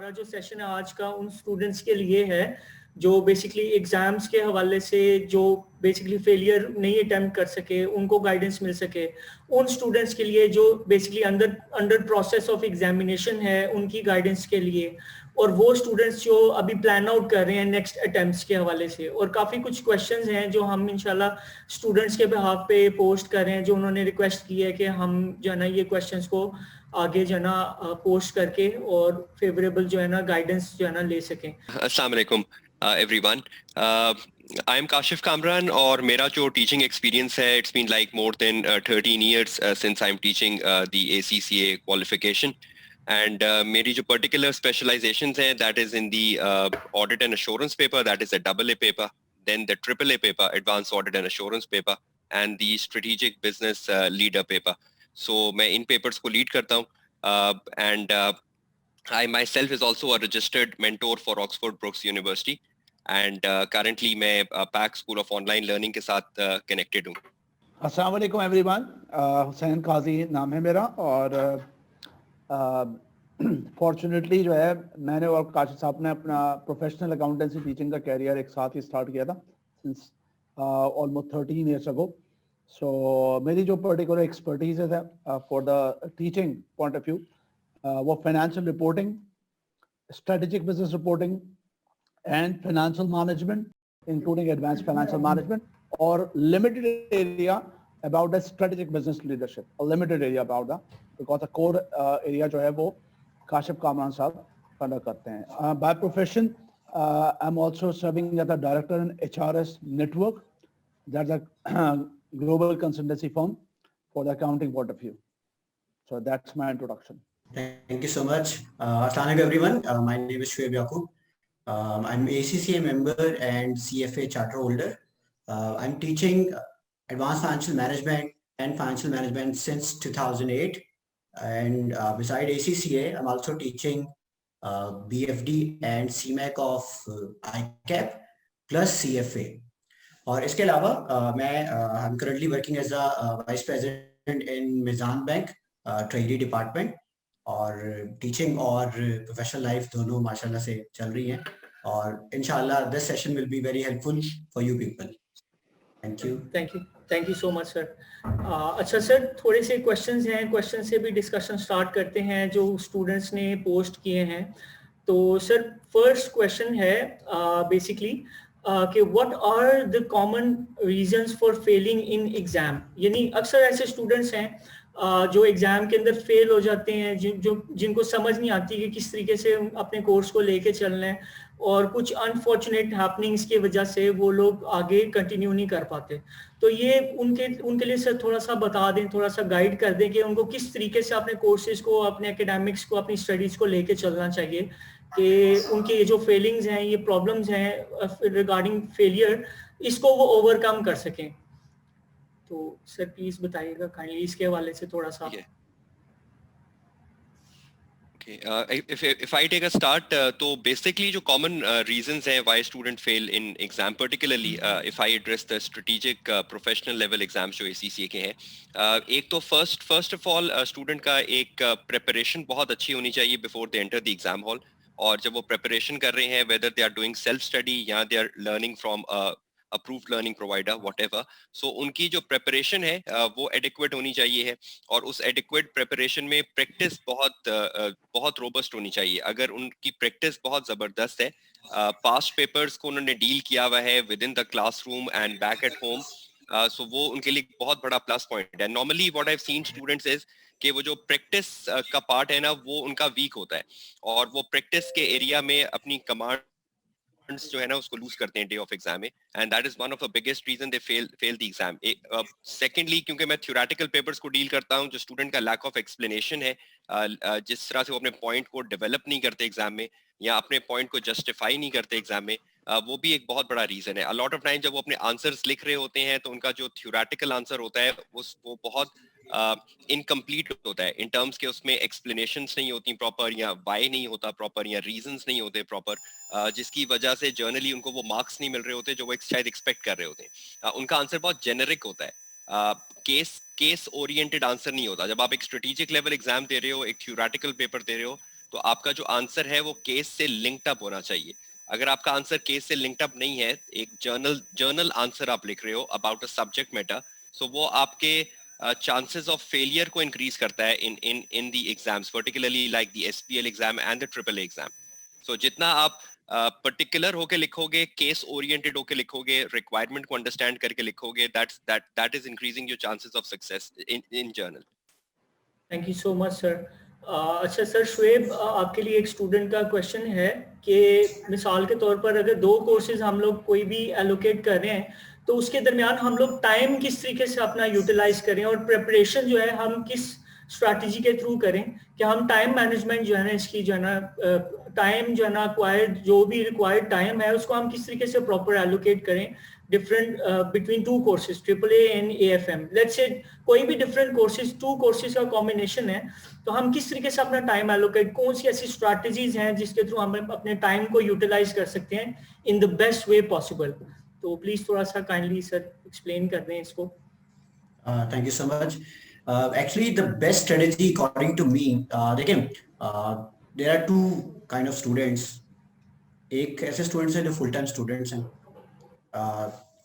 हमारा जो सेशन है आज का उन स्टूडेंट्स के लिए है जो बेसिकली एग्जाम्स के हवाले से जो बेसिकली फेलियर नहीं अटेम्प्ट कर सके, उनको गाइडेंस मिल सके। उन स्टूडेंट्स के लिए जो basically under process of examination है, उनकी गाइडेंस के लिए, और वो स्टूडेंट्स जो अभी प्लान आउट कर रहे हैं नेक्स्ट अटेम्प्ट्स के हवाले से। और काफ़ी कुछ क्वेश्चंस हैं जो हम इंशाल्लाह स्टूडेंट्स के बिहाफ पे पोस्ट कर रहे हैं, जो उन्होंने रिक्वेस्ट की है कि हम जो है ना ये क्वेश्चंस को आगे जो है ना पोस्ट करके और फेवरेबल जो है ना गाइडेंस जो है ना ले सकें। अस्सलाम वालेकुम everyone. I am Kashif Kamran और मेरा जो टीचिंग एक्सपीरियंस है it's been like more than 13 years since I am teaching the ACCA qualification and मेरी जो पर्टिकुलर स्पेशलाइजेशंस हैं that is in the audit and assurance paper, that is a AA paper, then the AAA paper, advance audit and assurance paper, and the strategic business leader paper. So मैं इन papers को lead करता हूँ and I myself is also a registered mentor for Oxford Brookes University and currently मैं PAC School of Online Learning के साथ connected हूँ। अस्सलाम वालेकुम एवरीवन, हुसैन काजी नाम है मेरा और फॉर्चुनेटली जो है मैंने और काशिफ साहब ने अपना प्रोफेशनल अकाउंटेंसी टीचिंग का कैरियर एक साथ ही स्टार्ट किया था since almost 13 years ago. So मेरी जो पर्टिकुलर एक्सपर्टीज है for the teaching point of view वो financial reporting, strategic business reporting and financial management including advance financial management और limited area about the strategic business leadership, और limited area about the because the core area जो है वो काशिफ कामरान साहब conduct करते हैं। By profession I am also serving as the director in HRS network, that's a global consultancy firm for the accounting point of view. So that's my introduction. Thank you so much. Assalamu alaikum everyone. My name is Shoaib Yaqub. I'm ACCA member and CFA charter holder. I'm teaching advanced financial management and financial management since 2008. And beside ACCA, I'm also teaching BFD and CMAC of ICAP plus CFA. और इसके अलावा मैं I'm currently working as a vice president in Mizan Bank treasury department, और teaching और professional life दोनों माशाल्लाह से चल रही हैं और इंशाल्लाह this session will be very helpful for you people. Thank you so much sir. अच्छा सर, थोड़े से क्वेश्चंस हैं, क्वेश्चन से भी डिस्कशन स्टार्ट करते हैं जो स्टूडेंट्स ने पोस्ट किए हैं। तो सर फर्स्ट क्वेश्चन है बेसिकली कि what are the common reasons for failing in exam. यानी अक्सर ऐसे स्टूडेंट्स हैं जो एग्जाम के अंदर फेल हो जाते हैं, जिनको समझ नहीं आती कि किस तरीके से अपने कोर्स को लेके चलना है, और कुछ अनफॉर्चुनेट हैपनिंग्स की वजह से वो लोग आगे कंटिन्यू नहीं कर पाते। तो ये उनके लिए सर थोड़ा सा बता दें, थोड़ा सा गाइड कर दें कि उनको किस तरीके से अपने कोर्सेज को, अपने एकेडमिक्स को, अपनी स्टडीज को लेके चलना चाहिए कि उनके ये जो फेलिंग्स हैं, ये प्रॉब्लम्स हैं रिगार्डिंग फेलियर, इसको वो ओवरकम कर सकें। तो सर प्लीज बताइएगा काइंडली इसके हवाले से थोड़ा सा। If I take a start, तो basically जो common reasons हैं why student fail in exam, particularly if I address the strategic professional level exams जो ACCA के हैं, एक तो first of all student का एक preparation बहुत अच्छी होनी चाहिए before they enter the exam hall, और जब वो preparation कर रहे हैं whether they are doing self study या they are learning from approved learning provider whatever, so उनकी जो preparation है वो adequate होनी चाहिए है, और उस adequate preparation में practice बहुत robust होनी चाहिए। अगर उनकी practice बहुत ज़बरदस्त है, past papers को उन्होंने deal किया हुआ है within the classroom and back at home, so वो उनके लिए बहुत बड़ा plus point है। Normally what I've seen students is कि वो जो practice का part है ना वो उनका weak होता है, और वो practice के area में अपनी command जो है ना उसको लूज करते हैं डे ऑफ एग्जाम में, and that is one of the biggest reason they fail the exam. Secondly क्योंकि मैं थ्योरेटिकल पेपर्स को डील करता हूं, जो स्टूडेंट का लैक ऑफ एक्सप्लेनेशन है, जिस तरह से वो अपने पॉइंट को डेवलप नहीं करते एग्जाम में या अपने पॉइंट को जस्टिफाई नहीं करते एग्जाम में, वो भी एक बहुत बड़ा रीजन है। अ लॉट ऑफ टाइम जब वो अपने आंसर्स लिख रहे होते हैं तो उनका जो थ्योरेटिकल आंसर होता है वो बहुत इनकम्प्लीट होता है इन टर्म्स के, उसमें एक्सप्लेनेशंस नहीं होती प्रॉपर, या वाई नहीं होता प्रॉपर, या रीजंस नहीं होते प्रॉपर, जिसकी वजह से जर्नली उनको वो मार्क्स नहीं मिल रहे होते जो वो शायद एक्सपेक्ट कर रहे होते हैं। उनका आंसर बहुत जेनेरिक होता है, केस ओरिएंटेड आंसर नहीं होता। जब आप एक स्ट्रेटेजिक लेवल एग्जाम दे रहे हो, एक थ्योरेटिकल पेपर दे रहे हो, तो आपका जो आंसर है वो केस से लिंक्ड अप होना चाहिए। अगर आपका आंसर केस से लिंक्ड अप नहीं है, एक जर्नल आंसर आप लिख रहे हो अबाउट अ सब्जेक्ट मैटर, सो वो आपके chances of failure को increase करता है in the exams, particularly like the SPL exam and the AAA exam. So जितना आप particular होके लिखोगे, case oriented होके लिखोगे, requirement को understand करके लिखोगे, that is increasing your chances of success in journal. Thank you so much sir. अच्छा सर, शुएब, आपके लिए एक स्टूडेंट का क्वेश्चन है कि मिसाल के तौर पर अगर 2 कोर्सेज हम लोग कोई भी एलोकेट कर रहे हैं तो उसके दरमियान हम लोग टाइम किस तरीके से अपना यूटिलाइज करें और प्रिपरेशन जो है हम किस स्ट्रैटेजी के थ्रू करें कि हम टाइम मैनेजमेंट जो है ना, इसकी जो है ना टाइम जो है ना एक्वायर्ड, जो भी रिक्वायर्ड टाइम है उसको हम किस तरीके से प्रॉपर एलोकेट करें different between 2 courses AAA and AFM। Let's say कोई भी डिफरेंट कोर्सेज, 2 कोर्सेज का कॉम्बिनेशन है, तो हम किस तरीके से अपना टाइम एलोकेट, कौन सी ऐसी स्ट्रैटेजीज हैं जिसके थ्रू हम अपने टाइम को यूटिलाइज कर सकते हैं in the best way possible. तो प्लीज थोड़ा सा काइंडली सर एक्सप्लेन कर दें इसको। Thank you so much. Actually, the best strategy according to me, देखिए, there are 2 kind of students. एक ऐसे स्टूडेंट्स हैं जो फुल टाइम स्टूडेंट्स हैं,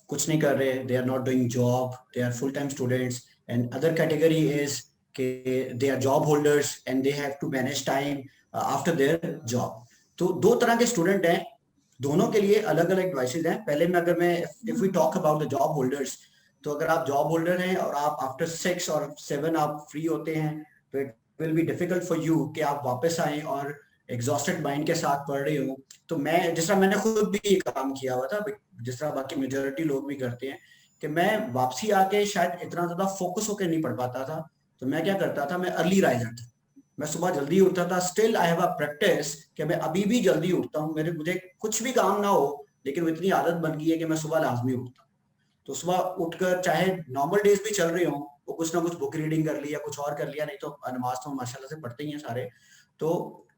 कुछ नहीं कर रहे, they are not doing job, they are full time students, and other category is कि they are job holders and they have to manage time after their job. तो 2 तरह के स्टूडेंट हैं, दोनों के लिए अलग अलग एडवाइसेज हैं। पहले में अगर मैं if we talk about the job holders, तो अगर आप जॉब होल्डर हैं और आप आफ्टर 6 और 7 आप फ्री होते हैं, तो it will be difficult for you कि आप वापस आए और एग्जॉस्टेड माइंड के साथ पढ़ रहे हो। तो मैं, जिस तरह मैंने खुद भी ये काम किया हुआ था, जिस तरह बाकी मेजोरिटी लोग भी करते हैं, कि मैं वापसी आके शायद इतना ज्यादा फोकस होकर नहीं पढ़ पाता था। तो मैं क्या करता था, मैं अर्ली राइजर था, मैं सुबह जल्दी उठता था। Still I have a practice कि मैं अभी भी जल्दी उठता हूँ, मुझे कुछ भी काम ना हो, लेकिन वो इतनी आदत बन गई है कि मैं सुबह लाजमी उठता हूँ। तो सुबह उठकर चाहे नॉर्मल डेज भी चल रहे हो, वो कुछ ना कुछ बुक रीडिंग कर लिया, कुछ और कर लिया, नहीं तो नमाज तो माशाल्लाह से पढ़ते ही हैं सारे। तो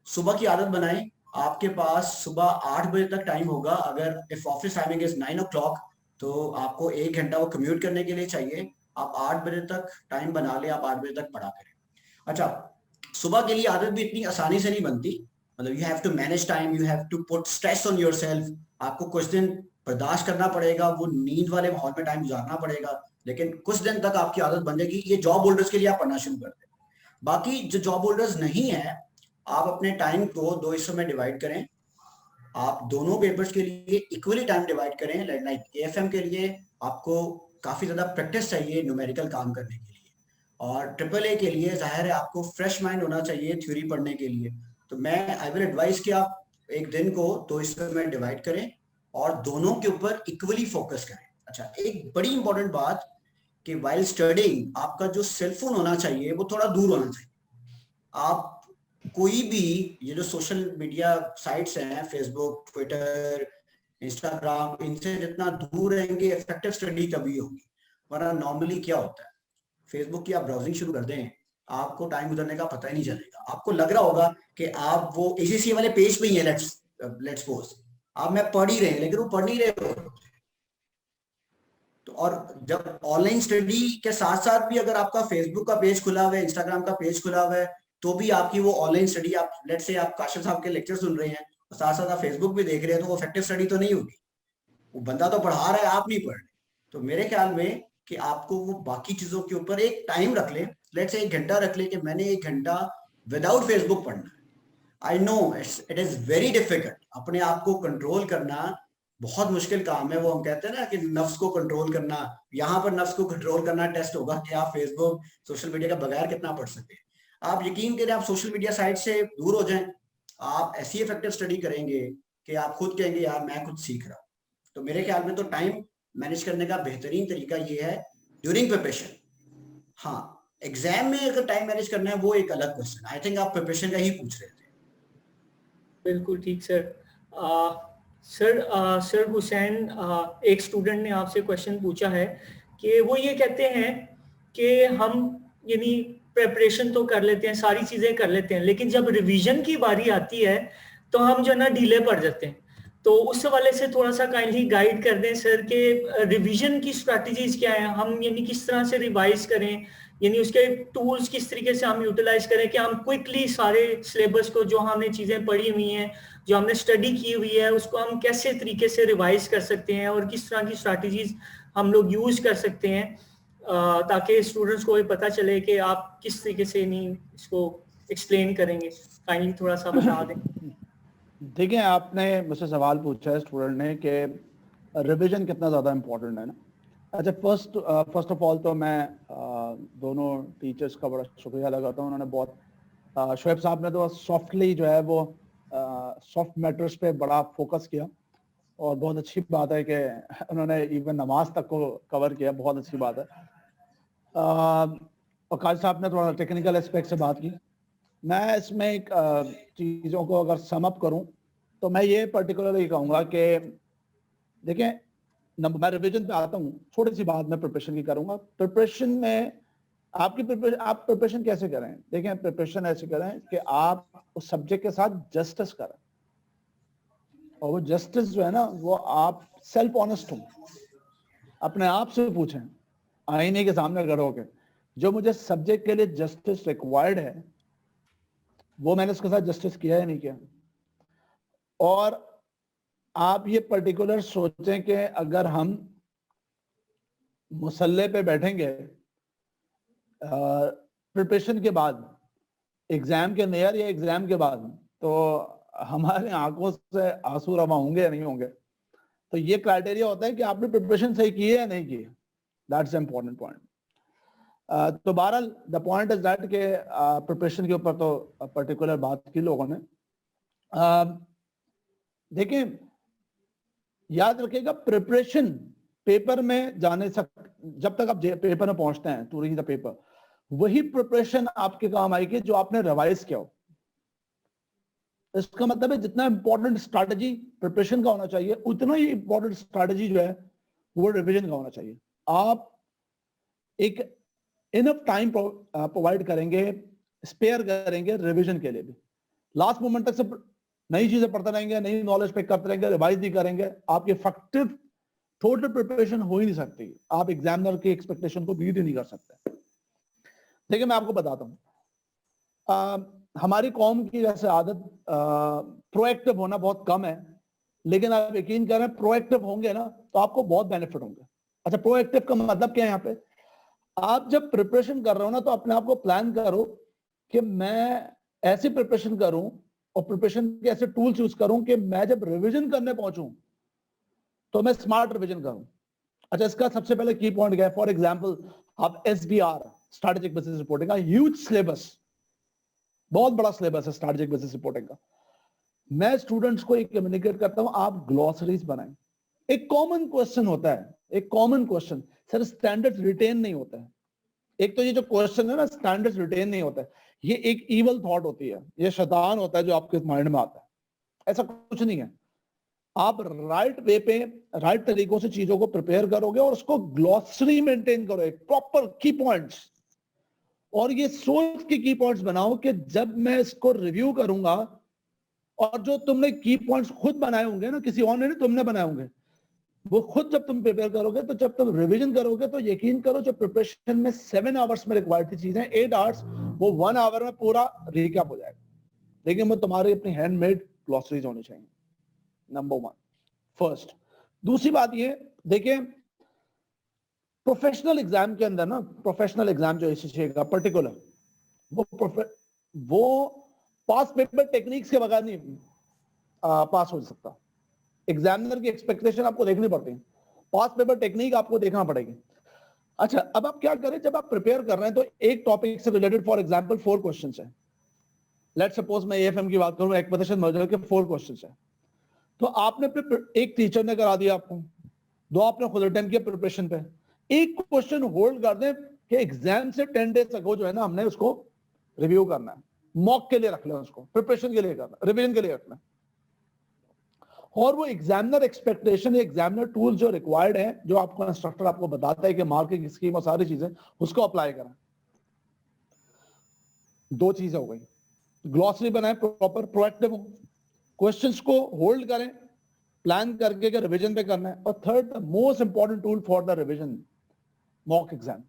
सुबह की आदत बनाएं। आपके पास सुबह 8 बजे तक टाइम होगा। अगर if office timing is 9 o'clock, तो आपको 1 घंटा वो कम्यूट करने के लिए चाहिए। आप 8 बजे तक टाइम बना ले, आप 8 बजे तक पढ़ा करें। अच्छा, सुबह के लिए आदत भी इतनी आसानी से नहीं बनती, मतलब you have to manage time, you have to put stress on yourself. आपको कुछ दिन बर्दाश्त करना पड़ेगा, वो नींद वाले माहौल में टाइम गुजारना पड़ेगा, लेकिन कुछ दिन तक आपकी आदत बन जाएगी। ये जॉब होल्डर्स के लिए आप पढ़ना शुरू कर दें। बाकी जो जॉब होल्डर्स नहीं है, आप अपने टाइम को 2 हिस्सों में डिवाइड करें। आप दोनों पेपर्स के लिए इक्वली टाइम डिवाइड करें। लाइक AFM के लिए आपको काफी ज्यादा प्रैक्टिस चाहिए न्यूमेरिकल काम करने के लिए, और AAA के लिए जाहिर है आपको फ्रेश माइंड होना चाहिए थ्योरी पढ़ने के लिए। तो मैं आई विल एडवाइस कि आप एक दिन को 2 हिस्सों में डिवाइड करें और दोनों के ऊपर इक्वली फोकस करें। अच्छा, एक बड़ी इंपॉर्टेंट बात कि वाइल स्टडिंग आपका जो सेलफोन होना चाहिए वो थोड़ा दूर होना चाहिए। आप कोई भी ये जो सोशल मीडिया साइट्स हैं, फेसबुक, ट्विटर, इंस्टाग्राम, इनसे जितना दूर रहेंगे इफेक्टिव स्टडी तभी होगी। वरना नॉर्मली क्या होता है, फेसबुक की आप ब्राउजिंग शुरू कर दें, आपको टाइम गुजरने का पता ही नहीं चलेगा। आपको लग रहा होगा कि आप वो ACCA वाले पेज पे ही है, लेट्स सपोज आप मैं पढ़ ही रहे हैं, लेकिन वो पढ़ नहीं रहे हो। तो और जब ऑनलाइन स्टडी के साथ साथ भी अगर आपका फेसबुक का पेज खुला हुआ है, इंस्टाग्राम का पेज खुला हुआ है, तो भी आपकी वो ऑनलाइन स्टडी, आप लेट्स से आप काशिफ साहब के लेक्चर सुन रहे हैं और साथ साथ आप फेसबुक भी देख रहे हैं, तो वो इफेक्टिव स्टडी तो नहीं होगी। वो बंदा तो पढ़ा रहा है, आप नहीं पढ़ रहे। तो मेरे ख्याल में कि आपको वो बाकी चीजों के ऊपर एक टाइम रख ले, लेट्स से 1 घंटा रख ले कि मैंने 1 घंटा विदाउट फेसबुक पढ़ना है। I know it is very difficult, अपने आप को कंट्रोल करना बहुत मुश्किल काम है। वो हम कहते हैं ना कि नफ्स को कंट्रोल करना, यहाँ पर नफ्स को कंट्रोल करना टेस्ट होगा कि आप फेसबुक, सोशल मीडिया का बगैर कितना पढ़ सकते हैं। आप यकीन करें, आप सोशल मीडिया साइट से दूर हो जाएं, आप ऐसी इफेक्टिव स्टडी करेंगे कि आप खुद कहेंगे यार मैं खुद सीख रहा हूँ। तो मेरे ख्याल में तो टाइम मैनेज करने का बेहतरीन तरीका ये है ड्यूरिंग प्रिपरेशन। हाँ, एग्जाम में अगर टाइम मैनेज करना है वो एक अलग क्वेश्चन। आई थिंक आप प्रिपरेशन का ही पूछ रहे थे। बिल्कुल ठीक सर। सर हुसैन, एक स्टूडेंट ने आपसे क्वेश्चन पूछा है कि वो ये कहते हैं कि हम यानी प्रिपरेशन तो कर लेते हैं, सारी चीजें कर लेते हैं, लेकिन जब रिवीजन की बारी आती है तो हम जो है ना ढीले पड़ जाते हैं। तो उस हवाले से थोड़ा सा काइंडली गाइड कर दें सर कि रिवीजन की स्ट्रैटेजीज क्या है, हम यानी किस तरह से रिवाइज करें, यानी उसके टूल्स किस तरीके से हम यूटिलाइज करें कि हम क्विकली सारे सिलेबस को जो हमने चीज़ें पढ़ी हुई हैं, जो हमने स्टडी की हुई है, उसको हम कैसे तरीके से रिवाइज कर सकते हैं और किस तरह की स्ट्रैटेजीज हम लोग यूज कर सकते हैं ताकि स्टूडेंट्स को भी पता चले कि आप किस तरीके से नहीं इसको एक्सप्लेन करेंगे। काइंडली थोड़ा सा बता दें। देखिए, आपने मुझसे सवाल पूछा है स्टूडेंट ने कि रिवीजन कितना ज़्यादा इम्पोर्टेंट है ना। अच्छा, फर्स्ट ऑफ ऑल तो मैं दोनों टीचर्स का बड़ा शुक्रिया अदा करता हूँ। उन्होंने बहुत शोएब साहब ने तो सॉफ्टली जो है वो सॉफ्ट मैटर्स पे बड़ा फोकस किया और बहुत अच्छी बात है कि उन्होंने इवन नमाज तक को कवर किया, बहुत अच्छी बात है। और काजी साहब ने थोड़ा टेक्निकल एस्पेक्ट से बात की। मैं इसमें एक चीज़ों को अगर सम अप करूं तो मैं ये पर्टिकुलरली कहूँगा कि देखें, मैं रिवीजन पे आता हूँ, छोटी सी बात मैं प्रिपरेशन की करूँगा। प्रिपरेशन में आप प्रिपरेशन कैसे करें? देखें, प्रिपरेशन ऐसे करें कि आप उस सब्जेक्ट के साथ जस्टिस करें, और वो जस्टिस जो है ना, वो आप सेल्फ ऑनेस्ट हो, अपने आप से पूछें, आईने के सामने खड़े होकर, जो मुझे सब्जेक्ट के लिए जस्टिस रिक्वायर्ड है वो मैंने उसके साथ जस्टिस किया है नहीं किया। और आप ये पर्टिकुलर सोचें कि अगर हम मुसल्ले पे बैठेंगे प्रिपरेशन के बाद, एग्जाम के नियर या एग्जाम के बाद, तो हमारे आंखों से आंसू रवा होंगे या नहीं होंगे। तो ये क्राइटेरिया होता है कि आपने प्रिपरेशन सही की है या नहीं की है। That's important point. तो बहरहाल द पॉइंट इज दैट के प्रिपरेशन के ऊपर तो पर्टिकुलर बात की लोगों ने। देखें, याद रखिएगा, प्रिपरेशन पेपर में जाने से, जब तक आप पेपर में पहुंचते हैं टू रीड द पेपर, वही प्रिपरेशन आपके काम आएगी जो आपने रिवाइज किया हो। इसका मतलब है जितना इंपॉर्टेंट स्ट्रैटेजी प्रिपरेशन का होना चाहिए, उतना ही इंपॉर्टेंट स्ट्रैटेजी जो है वो रिवीजन का होना चाहिए। आप एक इनफ टाइम प्रोवाइड करेंगे, स्पेयर करेंगे रिवीजन के लिए भी। लास्ट मोमेंट तक सब नई चीजें पढ़ते रहेंगे, नई नॉलेज पिक करते रहेंगे, रिवाइज नहीं करेंगे, आपकी इफेक्टिव टोटल प्रिपरेशन हो ही नहीं सकती। आप एग्जामिनर की एक्सपेक्टेशन को बीट ही नहीं कर सकते। देखिए, मैं आपको बताता हूँ, हमारी कौम की जैसे आदत प्रोएक्टिव होना बहुत कम है, लेकिन आप यकीन करें प्रोएक्टिव होंगे ना तो आपको बहुत बेनिफिट होंगे। अच्छा, प्रोएक्टिव का मतलब क्या है? यहाँ पे आप जब प्रिपरेशन कर रहे हो ना, तो अपने आप को प्लान करो कि मैं ऐसी प्रिपरेशन करूं और प्रिपरेशन के ऐसे टूल्स यूज करूं कि मैं जब रिवीजन करने पहुंचूं तो मैं स्मार्ट रिवीजन करूं। अच्छा, इसका सबसे पहले की पॉइंट क्या है? फॉर एग्जांपल, आप SBR, स्ट्रैटेजिक बिजनेस रिपोर्टिंग का ह्यूज सिलेबस, बहुत बड़ा सिलेबस है स्ट्रैटेजिक बिजनेस रिपोर्टिंग का। मैं स्टूडेंट्स को ये कम्युनिकेट करता हूं, आप ग्लॉसरीज बनाएं। एक कॉमन क्वेश्चन होता है, एक common question, sir standard written नहीं होता है। एक तो ये जो क्वेश्चन है ना, स्टैंडर्ड रिटेन नहीं होता है, ये एक इवल थॉट होती है, ये शैतान होता है जो आपके माइंड में आता है। ऐसा कुछ नहीं है। आप राइट वे पे, राइट तरीकों से चीजों को प्रिपेयर करोगे और उसको ग्लॉसरी मेंटेन करो, एक प्रॉपर की पॉइंट्स, और ये सोच के की पॉइंट्स बनाओ कि जब मैं इसको रिव्यू करूंगा, और जो तुमने की पॉइंट्स खुद बनाए होंगे ना, किसी और ने नहीं, तुमने बनाए होंगे, वो खुद जब तुम प्रिपेयर करोगे, तो जब तुम रिवीजन करोगे तो यकीन करो जो प्रिपरेशन में 7 आवर्स में रिक्वायर्ड थी चीजें, 8 आवर्स, वो 1 आवर में पूरा रिकैप हो जाएगा। लेकिन वो तुम्हारी अपनी हैंडमेड ग्लॉसरीज होनी चाहिए, नंबर 1 फर्स्ट। दूसरी बात ये देखिए, प्रोफेशनल एग्जाम के अंदर ना, प्रोफेशनल एग्जाम जो ACCA का पर्टिकुलर, वो पास पेपर टेक्निक्स के बगैर नहीं पास हो सकता। एग्जामिनर की एक्सपेक्टेशन आपको देखनी पड़ती है, पास पेपर टेक्निक आपको देखना पड़ेगी। अच्छा, अब आप क्या करें, जब आप प्रिपेयर कर रहे हैं तो एक टॉपिक से रिलेटेड फॉर एग्जांपल 4 क्वेश्चंस है। लेट्स सपोज मैं AFM की बात करूं, एक्विजिशन मर्जर के 4 क्वेश्चंस है, तो आपने एक टीचर ने करा दिया आपको, 2 आपने खुद अटेम्प्ट किया प्रिपरेशन पे, एक क्वेश्चन होल्ड कर दें कि एग्जाम से 10 डेज अगो जो है ना, हमने उसको रिव्यू करना है, मॉक के लिए रख लें, उसको प्रिपरेशन के लिए करना, रिवीजन के लिए रखना, और वो एग्जामिनर एक्सपेक्टेशन, एग्जामिनर टूल जो रिक्वायर्ड है, जो आपको इंस्ट्रक्टर आपको बताता है कि मार्किंग स्कीम और सारी चीजें, उसको अप्लाई करें। 2 चीजें हो गई, ग्लॉसरी बनाए, प्रॉपर प्रोएक्टिव हो, क्वेश्चंस को होल्ड करें, प्लान करके कि रिवीजन पे करना है। और third most important tool for the revision, mock exam.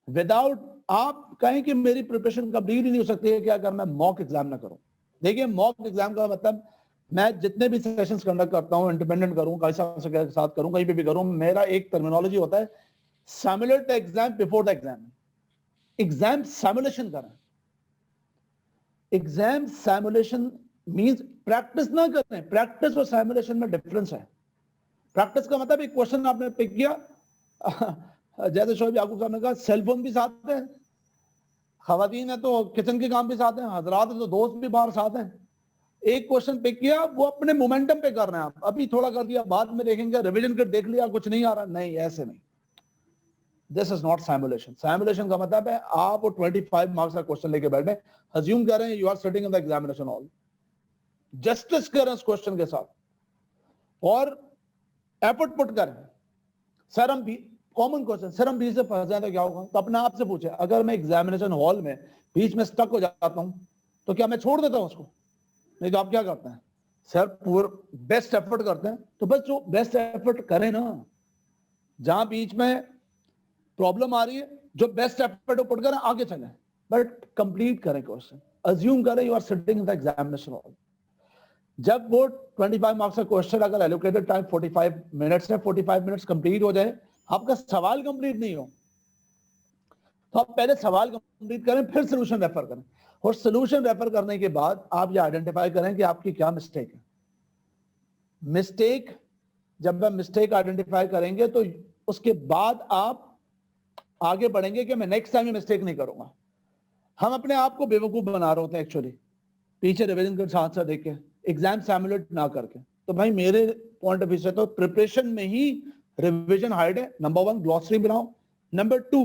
Without आप कहें कि मेरी प्रिपरेशन कंप्लीट ही नहीं हो सकती है, क्या करना है, मॉक एग्जाम ना करो। देखिए मॉक एग्जाम का मतलब, मैं जितने भी सेशंस कंडक्ट करता हूं, इंडिपेंडेंट करूं, के साथ करूं, कहीं पे भी करूं, मेरा एक टर्मिनोलॉजी होता है, simulate the exam before the exam. Exam simulation करें। एग्जाम सिमुलेशन मींस प्रैक्टिस ना करें। प्रैक्टिस और सिमुलेशन में डिफरेंस है। प्रैक्टिस का मतलब एक क्वेश्चन आपने पिक किया, जैसे शोएब याकूब साहब ने कहा, सेलफोन भी साथ है, खवातीन है तो किचन के काम भी साथ हैं, हजरात है तो दोस्त भी बाहर साथ हैं। एक क्वेश्चन पिक किया, वो अपने मोमेंटम पे कर रहे हैं आप, अभी थोड़ा कर दिया, बाद में देखेंगे, रिवीजन कर देख लिया, कुछ नहीं आ रहा, नहीं, ऐसे नहीं। This is not simulation. Simulation का मतलब है आप 25 मार्क्स का क्वेश्चन लेके बैठे, अज्यूम कर रहे हैं you are sitting in the examination hall, justice करें उस क्वेश्चन के साथ और एफर्ट पुट करें। सर हम कॉमन क्वेश्चन, सर हम बीच से फंस जाए तो क्या होगा? तो अपने आप से पूछे, अगर मैं एग्जामिनेशन हॉल में बीच में स्टक हो जाता हूं तो क्या मैं छोड़ देता हूं उसको? नहीं तो आप क्या करते हैं? सर पूरा बेस्ट एफर्ट करते हैं, तो बस जो बेस्ट एफर्ट करें ना, जहां बीच में प्रॉब्लम आ रही है, जो बेस्ट एफर्ट पुट करें, आगे चलें, बट कंप्लीट करें क्वेश्चन। अज्यूम करें you are sitting in the examination hall. जब वो 25 मार्क्स का क्वेश्चन, अगर एलोकेटेड टाइम 45 मिनट्स है, 45 मिनट्स कंप्लीट हो जाए, आपका सवाल कंप्लीट नहीं हो, तो आप पहले सवाल कंप्लीट करें, फिर सोल्यूशन रेफर करें। और सोल्यूशन रेफर करने के बाद आप ये आइडेंटिफाई करें कि आपकी क्या मिस्टेक है। मिस्टेक, जब हम मिस्टेक आइडेंटिफाई करेंगे तो उसके बाद आप आगे बढ़ेंगे कि मैं नेक्स्ट टाइम ये मिस्टेक नहीं करूंगा। हम अपने आप को बेवकूफ बना रहे होते हैं एक्चुअली, पीछे रिवीजन के साथ साथ देख के, एग्जाम सिमुलेट ना करके। तो भाई मेरे पॉइंट ऑफ व्यू से तो प्रिपरेशन में ही रिवीजन हाइड है। नंबर 1 ग्लॉसरी बनाओ, नंबर 2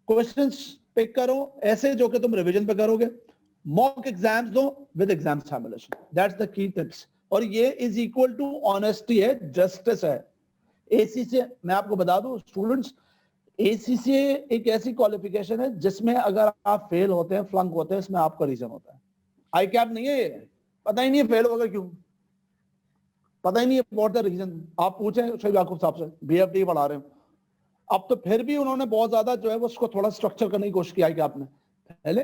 क्वेश्चंस पिक करो ऐसे जो कि तुम रिवीजन पे करोगे, मॉक एग्जाम्स दो with exam simulation, that's the key tips. और ये इज इक्वल टू ऑनेस्टी है, जस्टिस है। एसीसीए मैं आपको बता दूं स्टूडेंट्स, एसीसीए एक ऐसी क्वालिफिकेशन है जिसमें अगर आप फेल होते हैं, फ्लंक होते हैं, इसमें आपका रीजन होता है। आई कैप नहीं है ये, पता ही नहीं है फेल होगा क्यों, पता ही नहीं है व्हाट द रीजन। आप पूछें शोएब याकूब साहब से, बीएफडी पढ़ा रहे हो, अब तो फिर भी उन्होंने बहुत ज्यादा जो है वो उसको थोड़ा स्ट्रक्चर करने की कोशिश किया है कि आपने, पहले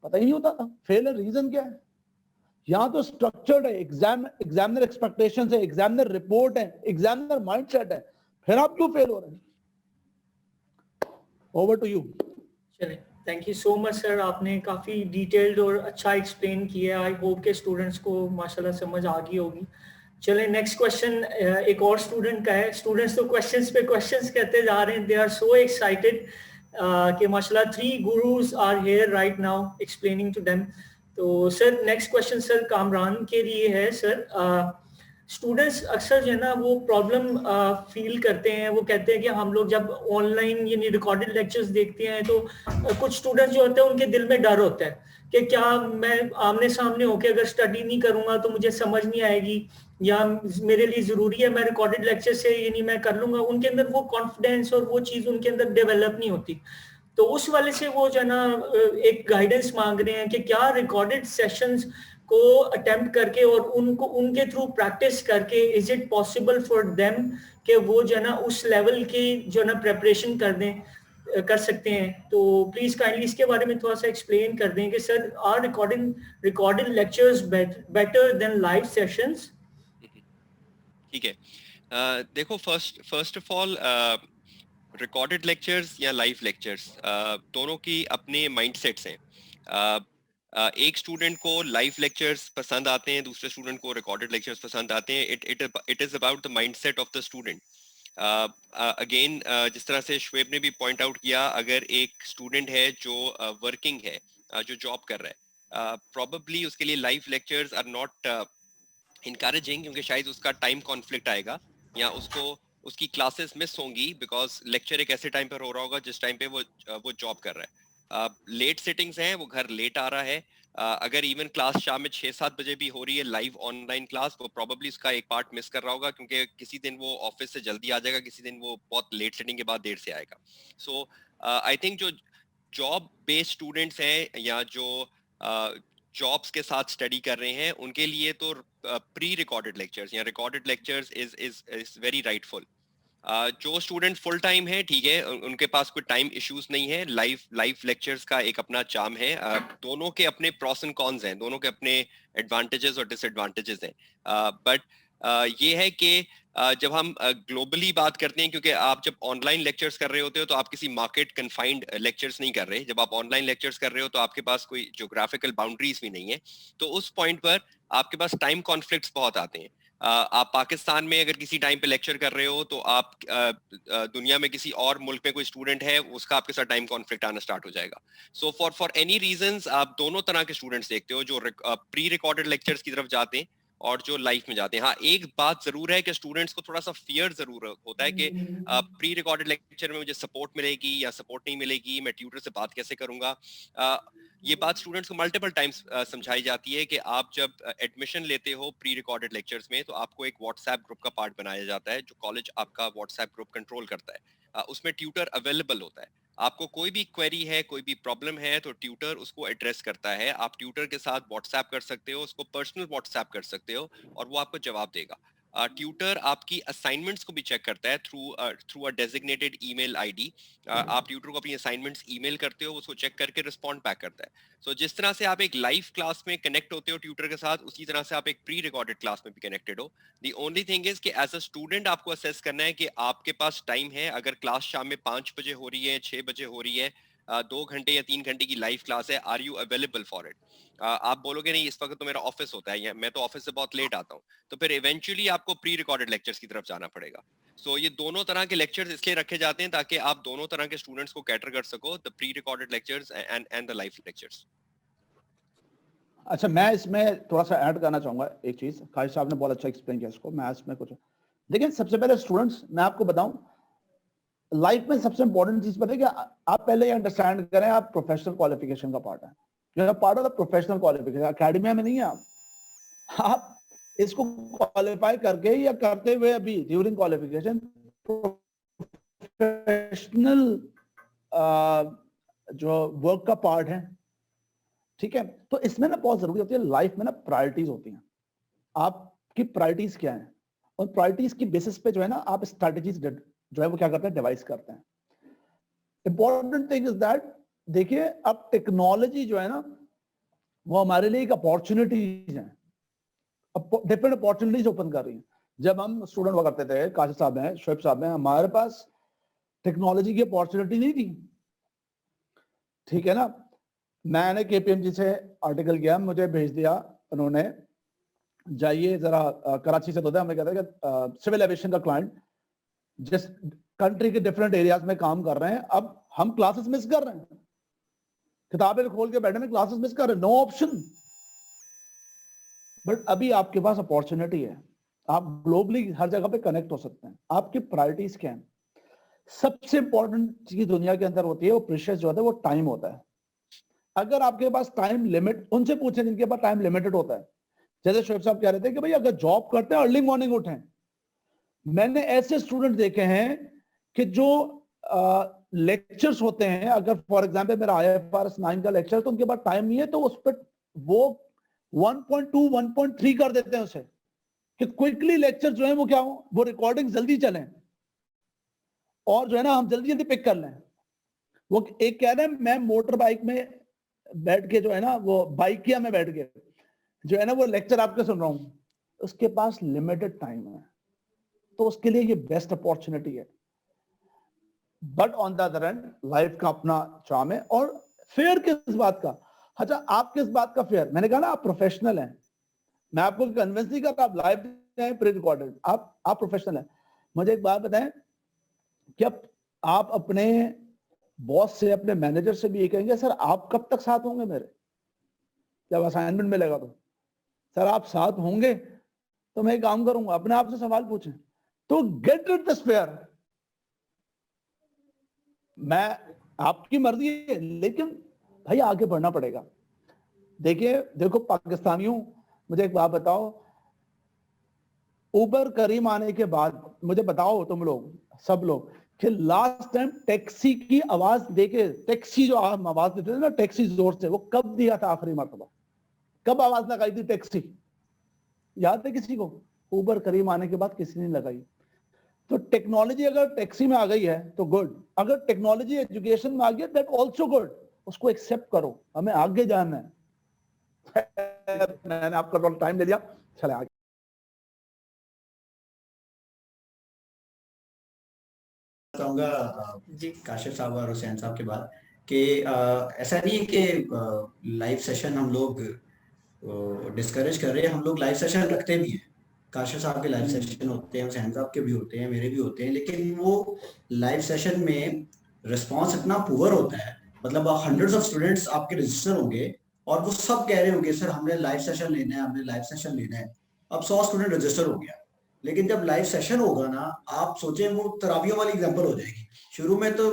पता ही नहीं होता था फेल है, रीजन क्या है। यहाँ तो स्ट्रक्चर्ड है, एग्जामिनर एक्सपेक्टेशंस है, एग्जामिनर रिपोर्ट है, एग्जामिनर माइंडसेट है, फिर आप क्यों फेल हो रहे हैं? Over to you. चलिए, thank you so much sir, आपने काफ़ी डिटेल्ड और अच्छा एक्सप्लेन किया। आई होप के स्टूडेंट्स को माशाल्लाह समझ आ गई होगी। चलिए नेक्स्ट क्वेश्चन एक और स्टूडेंट का है। स्टूडेंट्स तो क्वेश्चंस पे क्वेश्चंस कहते जा रहे हैं, दे आर सो एक्साइटेड कि माशाल्लाह 3 gurus are here right now explaining to them. तो sir next question sir Kamran के लिए है। सर स्टूडेंट्स अक्सर जो है ना वो प्रॉब्लम फील करते हैं, वो कहते हैं कि हम लोग जब ऑनलाइन यानी रिकॉर्डेड लेक्चर्स देखते हैं तो कुछ स्टूडेंट्स जो होते हैं उनके दिल में डर होता है कि क्या मैं आमने सामने होकर अगर स्टडी नहीं करूंगा तो मुझे समझ नहीं आएगी, या मेरे लिए जरूरी है मैं रिकॉर्डेड लेक्चर से यानी मैं कर लूंगा। उनके अंदर वो कॉन्फिडेंस और वो चीज उनके अंदर डेवलप नहीं होती। तो उस वाले से वो जो है ना एक गाइडेंस मांग रहे हैं कि क्या रिकॉर्डेड सेशंस को अटेम्प्ट करके और उनको उनके थ्रू प्रैक्टिस करके is it possible for them कि वो जो है ना उस लेवल की जो है ना प्रेपरेशन कर सकते हैं। तो प्लीज काइंडली इसके बारे में थोड़ा सा एक्सप्लेन कर दें कि sir are recorded lectures better than live sessions? ठीक है, देखो first of all recorded lectures या लाइव लेक्चर्स दोनों की अपने माइंडसेट्स हैं। एक स्टूडेंट को लाइव लेक्चर्स पसंद आते हैं, दूसरे स्टूडेंट को रिकॉर्डेड लेक्चर्स पसंद आते हैं। It is about the mindset of the student. Again जिस तरह से शुएब ने भी पॉइंट आउट किया, अगर एक स्टूडेंट है जो वर्किंग है, जो जॉब कर रहा है, प्रोबेबली उसके लिए live lectures are not encouraging, क्योंकि शायद उसका टाइम कॉन्फ्लिक्ट आएगा या उसकी क्लासेस मिस होंगी, बिकॉज लेक्चर एक ऐसे टाइम पर हो रहा होगा जिस टाइम पे वो जॉब कर रहा है। लेट सिटिंग्स हैं, वो घर लेट आ रहा है। अगर इवन क्लास शाम में 6-7 बजे भी हो रही है लाइव ऑनलाइन क्लास, वो प्रोबेबली उसका एक पार्ट मिस कर रहा होगा, क्योंकि किसी दिन वो ऑफिस से जल्दी आ जाएगा, किसी दिन वो बहुत लेट सिटिंग के बाद देर से आएगा। सो आई थिंक जो जॉब बेस्ड स्टूडेंट्स हैं या जो जॉब्स के साथ स्टडी कर रहे हैं उनके लिए तो प्री रिकॉर्डेड लेक्चर्स या recorded lectures is very rightful. जो स्टूडेंट फुल टाइम है ठीक है, उनके पास कोई टाइम इश्यूज नहीं है, लाइव लेक्चर्स का एक अपना चार्म है। दोनों के अपने प्रॉस एंड कॉन्स हैं, दोनों के अपने एडवांटेजेस और डिसएडवांटेजेस हैं। बट ये है कि जब हम ग्लोबली बात करते हैं, क्योंकि आप जब ऑनलाइन लेक्चर्स कर रहे होते हो तो आप किसी मार्केट कन्फाइंड लेक्चर्स नहीं कर रहे। जब आप ऑनलाइन लेक्चर्स कर रहे हो तो आपके पास कोई ज्योग्राफिकल बाउंड्रीज भी नहीं है, तो उस पॉइंट पर आपके पास टाइम कॉन्फ्लिक्ट्स बहुत आते हैं। आप पाकिस्तान में अगर किसी टाइम पे लेक्चर कर रहे हो तो आप दुनिया में किसी और मुल्क में कोई स्टूडेंट है, उसका आपके साथ टाइम कॉन्फ्लिक्ट आना स्टार्ट हो जाएगा। सो फॉर एनी रीजंस आप दोनों तरह के स्टूडेंट्स देखते हो, जो प्री रिकॉर्डेड लेक्चर्स की तरफ जाते हैं और जो लाइफ में जाते हैं। हाँ, एक बात जरूर है कि स्टूडेंट्स को थोड़ा सा फियर जरूर होता है कि प्री रिकॉर्डेड लेक्चर में मुझे सपोर्ट मिलेगी या सपोर्ट नहीं मिलेगी, मैं ट्यूटर से बात कैसे करूंगा। ये बात स्टूडेंट्स को मल्टीपल टाइम्स समझाई जाती है कि आप जब एडमिशन लेते हो प्री रिकॉर्डेड लेक्चर्स में तो आपको एक व्हाट्सएप ग्रुप का पार्ट बनाया जाता है, जो कॉलेज आपका व्हाट्सएप ग्रुप कंट्रोल करता है। उसमें ट्यूटर अवेलेबल होता है। आपको कोई भी क्वेरी है, कोई भी प्रॉब्लम है तो ट्यूटर उसको एड्रेस करता है। आप ट्यूटर के साथ व्हाट्सएप कर सकते हो, उसको पर्सनल व्हाट्सएप कर सकते हो और वो आपको जवाब देगा। ट्यूटर आपकी असाइनमेंट्स को भी चेक करता है through a designated email ID. आप ट्यूटर को अपनी असाइनमेंट्स ईमेल करते हो, उसको चेक करके रिस्पॉन्ड बैक करता है। सो जिस तरह से आप एक लाइव क्लास में कनेक्ट होते हो ट्यूटर के साथ, उसी तरह से आप एक प्री रिकॉर्डेड क्लास में भी कनेक्टेड हो। द ओनली थिंग इज कि एज अ स्टूडेंट आपको असेस करना है कि आपके पास टाइम है। अगर क्लास शाम में 5 बजे हो रही है, 6 बजे हो रही है, 2 घंटे या 3 घंटे की लाइव क्लास है, are you available for it. आप बोलोगे नहीं इस वक्त तो मेरा ऑफिस होता है या मैं तो ऑफिस से बहुत लेट आता हूँ, तो फिर इवेंचुअली आपको प्री रिकॉर्डेड लेक्चर्स की तरफ जाना पड़ेगा। सो ये दोनों तरह के लेक्चर्स इसलिए रखे जाते हैं ताकि आप दोनों तरह के स्टूडेंट्स को कैटर कर सको, the pre recorded lectures and the live lectures. अच्छा, मैं इसमें थोड़ा सा ऐड करना चाहूंगा एक चीज। काशिफ साहब ने बहुत अच्छा एक्सप्लेन किया इसको, मैं इसमें कुछ देखिए। सबसे पहले स्टूडेंट्स, मैं आपको बताऊं, लाइफ में सबसे इंपॉर्टेंट चीज पता है कि आप पहले ये अंडरस्टैंड करें, आप प्रोफेशनल क्वालिफिकेशन का पार्ट है। You are part of the professional qualification. Academia में नहीं है आप इसको क्वालिफाई करके या करते हुए अभी ड्यूरिंग क्वालिफिकेशन प्रोफेशनल जो वर्क का पार्ट है, ठीक है। तो इसमें ना बहुत जरूरी होती है, लाइफ में ना प्रायोरिटीज होती हैं। आपकी प्रायोरिटीज क्या है, और प्रायोरिटीज की बेसिस पे जो है ना आप स्ट्रेटजीज जो है वो क्या करते हैं, डिवाइस करते हैं। इंपॉर्टेंट थिंग इज दैट, देखिए अब टेक्नोलॉजी जो है ना वो हमारे लिए एक अपॉर्चुनिटीज है, डिफरेंट अपॉर्चुनिटीज ओपन कर रही है। जब हम स्टूडेंट हुआ करते थे, काशिफ साहब हैं, शुएब साहब हैं, हमारे पास टेक्नोलॉजी की अपॉर्चुनिटी नहीं थी, ठीक है ना। मैंने केपीएमजी से आर्टिकल किया, मुझे भेज दिया उन्होंने, जाइए जरा कराची से, तो हमें कहते हैं कि सिविल एविएशन का क्लाइंट जिस कंट्री के डिफरेंट एरियाज में काम कर रहे हैं, अब हम क्लासेस मिस कर रहे हैं, किताबें खोल के बैठे में क्लासेस मिस कर रहे हैं, नो ऑप्शन। बट अभी आपके पास अपॉर्चुनिटी है, आप ग्लोबली हर जगह पे कनेक्ट हो सकते हैं। आपकी प्रायोरिटीज क्या है? सबसे इंपॉर्टेंट चीज दुनिया के अंदर होती है, वो प्रीशियस जो होता है वो टाइम होता है। अगर आपके पास टाइम लिमिट, उनसे पूछें जिनके पास टाइम लिमिटेड होता है। जैसे शुएब साहब कह रहे थे कि भाई अगर जॉब करते हैं अर्ली मॉर्निंग उठें। मैंने ऐसे स्टूडेंट देखे हैं कि जो लेक्चर्स होते हैं, अगर फॉर एग्जांपल मेरा IFRS 9 का लेक्चर, तो उनके पास टाइम नहीं है तो उस पर वो 1.2 1.3 कर देते हैं उसे, कि क्विकली लेक्चर जो है वो क्या हो, वो रिकॉर्डिंग जल्दी चलें और जो है ना हम जल्दी जल्दी पिक कर लें। वो एक कह रहे हैं मैं मोटर बाइक में बैठ के जो है ना, वो बाइकिया में बैठ के जो है ना वो लेक्चर आपके सुन रहा हूं, उसके पास लिमिटेड टाइम है, तो उसके लिए ये बेस्ट अपॉर्चुनिटी है। But on the other and life का अपना चार्म है। और फेयर किस बात का? अच्छा, आप किस बात का फेयर? मैंने कहा ना आप प्रोफेशनल हैं, मैं आपको कन्विंस नहीं करता आप लाइव हैं प्री रिकॉर्डेड, आप प्रोफेशनल हैं। मुझे एक बात बताएं, क्या आप अपने बॉस से, अपने मैनेजर से भी ये कहेंगे सर आप कब तक साथ होंगे मेरे, जब असाइनमेंट मिलेगा तो सर आप साथ होंगे तो मैं काम करूंगा? अपने आप से सवाल पूछें। तो गेट इट दिस फेयर। मैं आपकी मर्जी है, लेकिन भाई आगे बढ़ना पड़ेगा। देखो पाकिस्तानियों, मुझे एक बात बताओ, उबर करीम आने के बाद मुझे बताओ तुम लोग सब लोग कि लास्ट टाइम टैक्सी की आवाज देके, टैक्सी जो हम आवाज देते थे ना, टैक्सी जोर से, वो कब दिया था आखिरी मरतबा? कब आवाज लगाई थी टैक्सी? याद है किसी को? उबर करीम आने के बाद किसी ने लगाई। तो टेक्नोलॉजी अगर टैक्सी में आ गई है तो गुड, अगर टेक्नोलॉजी एजुकेशन में आ गई दैट आल्सो गुड, उसको एक्सेप्ट करो, हमें आगे जाना है। मैंने आपका थोड़ा टाइम ले लिया, चले आगे। कहूँगा काशिफ साहब और हुसैन साहब के बाद कि ऐसा नहीं है कि लाइव सेशन हम लोग डिस्करेज कर रहे हैं, हम लोग लाइव सेशन रखते भी हैं। काशिफ साहब के लाइव सेशन होते हैं, हुसैन साहब के भी होते हैं, मेरे भी होते हैं, लेकिन वो लाइव सेशन में रिस्पॉन्स इतना पुअर होता है, मतलब हंड्रेड्स ऑफ स्टूडेंट्स आपके रजिस्टर होंगे और वो सब कह रहे होंगे सर हमने लाइव सेशन लेना है, हमने लाइव सेशन लेना है। अब 100 स्टूडेंट रजिस्टर हो गया, लेकिन जब लाइव सेशन होगा ना, आप सोचें वो तरावियों वाली एग्जांपल हो जाएगी। शुरू में तो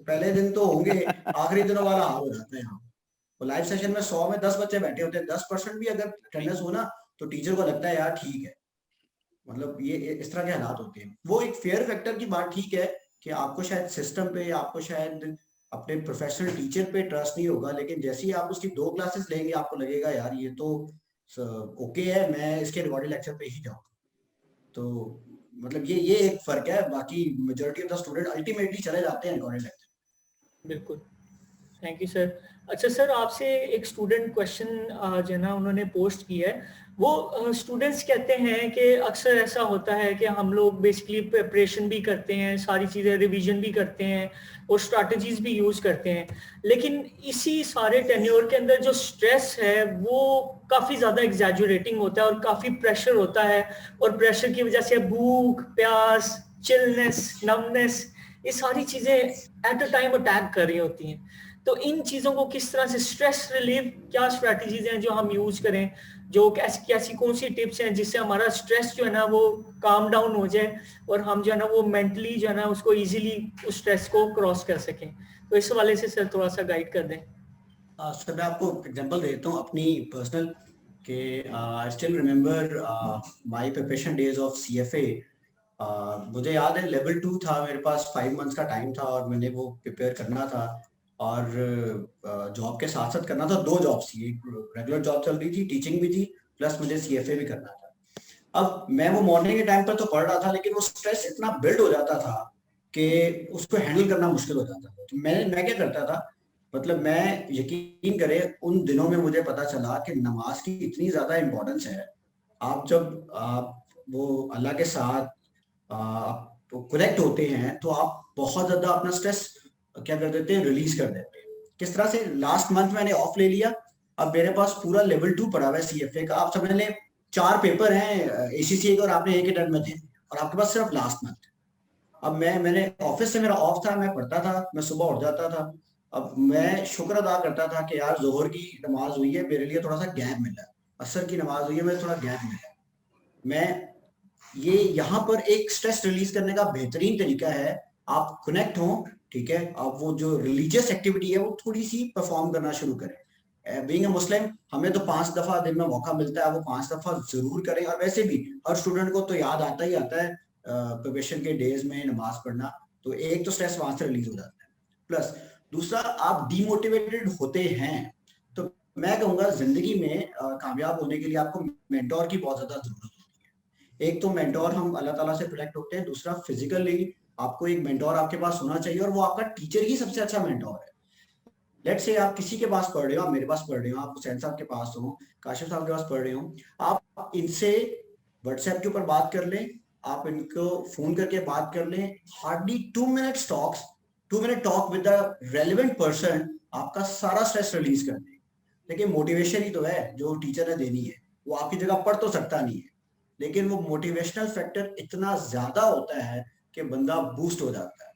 पहले दिन तो होंगे, आखिरी दिनों वाला हाल हो जाता है यहाँ। तो लाइव सेशन में 100 में 10 बच्चे बैठे होते हैं, 10% भी अगर अटेंडेंस हो ना तो टीचर को लगता है यार ठीक है, मतलब ये इस तरह के हालात होते हैं। वो एक फेयर फैक्टर की बात ठीक है कि आपको शायद सिस्टम पे, आपको शायद अपने प्रोफेशनल टीचर पे ट्रस्ट नहीं होगा, लेकिन जैसे ही आप उसकी 2 क्लासेस लेंगे आपको लगेगा यार ये तो ओके है, मैं इसके रिकॉर्डेड लेक्चर पे ही जाऊँ। तो मतलब ये एक फर्क है, बाकी majority of the student ultimately चले जाते हैं रिकॉर्डेड लेक्चर। बिल्कुल, थैंक यू सर। अच्छा सर, आपसे एक स्टूडेंट क्वेश्चन जो है ना उन्होंने पोस्ट किया है। वो स्टूडेंट्स कहते हैं कि अक्सर ऐसा होता है कि हम लोग बेसिकली प्रिपरेशन भी करते हैं, सारी चीज़ें रिवीजन भी करते हैं और स्ट्रैटेजीज भी यूज़ करते हैं, लेकिन इसी सारे टेन्योर के अंदर जो स्ट्रेस है वो काफ़ी ज़्यादा एग्जैजुरेटिंग होता है और काफ़ी प्रेशर होता है, और प्रेशर की वजह से भूख, प्यास, चिलनेस, नमनेस, ये सारी चीज़ें एट अ टाइम अटैक कर रही होती हैं। तो इन चीज़ों को किस तरह से स्ट्रेस रिलीफ, क्या स्ट्रैटेजीज हैं जो हम यूज़ करें, जो कैसी कौन सी टिप्स हैं जिससे हमारा स्ट्रेस जो है ना वो काम डाउन हो जाए और हम जो है ना वो मेंटली जो है ना उसको इजीली उस स्ट्रेस को क्रॉस कर सकें। तो इस वाले से सर थोड़ा सा गाइड कर दें। सर मैं आपको एग्जांपल देता हूँ अपनी पर्सनल के I still remember my preparation days of CFA. मुझे याद है लेवल 2 था, मेरे पास 5 मंथ्स का टाइम था और मैंने वो प्रिपेयर करना था और जॉब के साथ साथ करना था। 2 जॉब्स थी, एक रेगुलर जॉब चल रही थी, टीचिंग भी थी, प्लस मुझे सीएफए भी करना था। अब मैं वो मॉर्निंग के टाइम पर तो पढ़ रहा था, लेकिन वो स्ट्रेस इतना बिल्ड हो जाता था कि उसको हैंडल करना मुश्किल हो जाता था। तो मैं क्या करता था, मतलब मैं यकीन करें उन दिनों में मुझे पता चला कि नमाज की इतनी ज्यादा इंपॉर्टेंस है। आप जब आप वो अल्लाह के साथ कनेक्ट होते हैं तो आप बहुत ज्यादा अपना स्ट्रेस क्या कर देते हैं, रिलीज कर देते हैं। किस तरह से, लास्ट मंथ मैंने ऑफ ले लिया, अब मेरे पास पूरा लेवल 2 पड़ा हुआ है सीएफए का। आप समझ लें 4 पेपर हैं एसीसीए के और आपने एक अटेम्प्ट में थे और आपके पास सिर्फ लास्ट मंथ। अब मैंने ऑफिस से मेरा ऑफ था, मैं पढ़ता था, मैं सुबह उठ जाता था। अब मैं शुक्र अदा करता था कि यार जोहर की नमाज हुई है, मेरे लिए थोड़ा सा गैप मिला, असर की नमाज हुई है, मेरे थोड़ा गैप मिला। मैं ये यहाँ पर एक स्ट्रेस रिलीज करने का बेहतरीन तरीका है, आप कनेक्ट हो, ठीक है, आप वो जो रिलीजियस एक्टिविटी है वो थोड़ी सी परफॉर्म करना शुरू करें। बीइंग अ मुस्लिम हमें तो 5 दफा दिन में मौका मिलता है, वो 5 दफा जरूर करें। और वैसे भी हर स्टूडेंट को तो याद आता ही आता है प्रिपरेशन के डेज में नमाज पढ़ना, तो एक तो स्ट्रेस वहां से रिलीज हो जाता है। प्लस दूसरा, आप डीमोटिवेटेड होते हैं तो मैं कहूंगा जिंदगी में कामयाब होने के लिए आपको मेंटोर की बहुत ज्यादा जरूरत होती है। एक तो मेंटोर हम अल्लाह ताला से प्रोटेक्ट होते हैं, दूसरा फिजिकली आपको एक मेंटोर आपके पास होना चाहिए और वो आपका टीचर ही सबसे अच्छा मेंटोर है। लेट्स से आप किसी के पास पढ़ रहे हो, आप मेरे पास पढ़ रहे हो, आप हुसैन साहब के पास हो, काशिफ साहब के पास पढ़ रहे हो, आप इनसे व्हाट्सएप के ऊपर बात कर लें, आप इनको फोन करके बात कर लें, hardly 2 minutes talks, 2 minute talk with the relevant person आपका सारा स्ट्रेस रिलीज कर दे। देखिए मोटिवेशन ही तो है जो टीचर ने देनी है, वो आपकी जगह पढ़ तो सकता नहीं है, लेकिन वो मोटिवेशनल फैक्टर इतना ज्यादा होता है कि बंदा बूस्ट हो जाता है।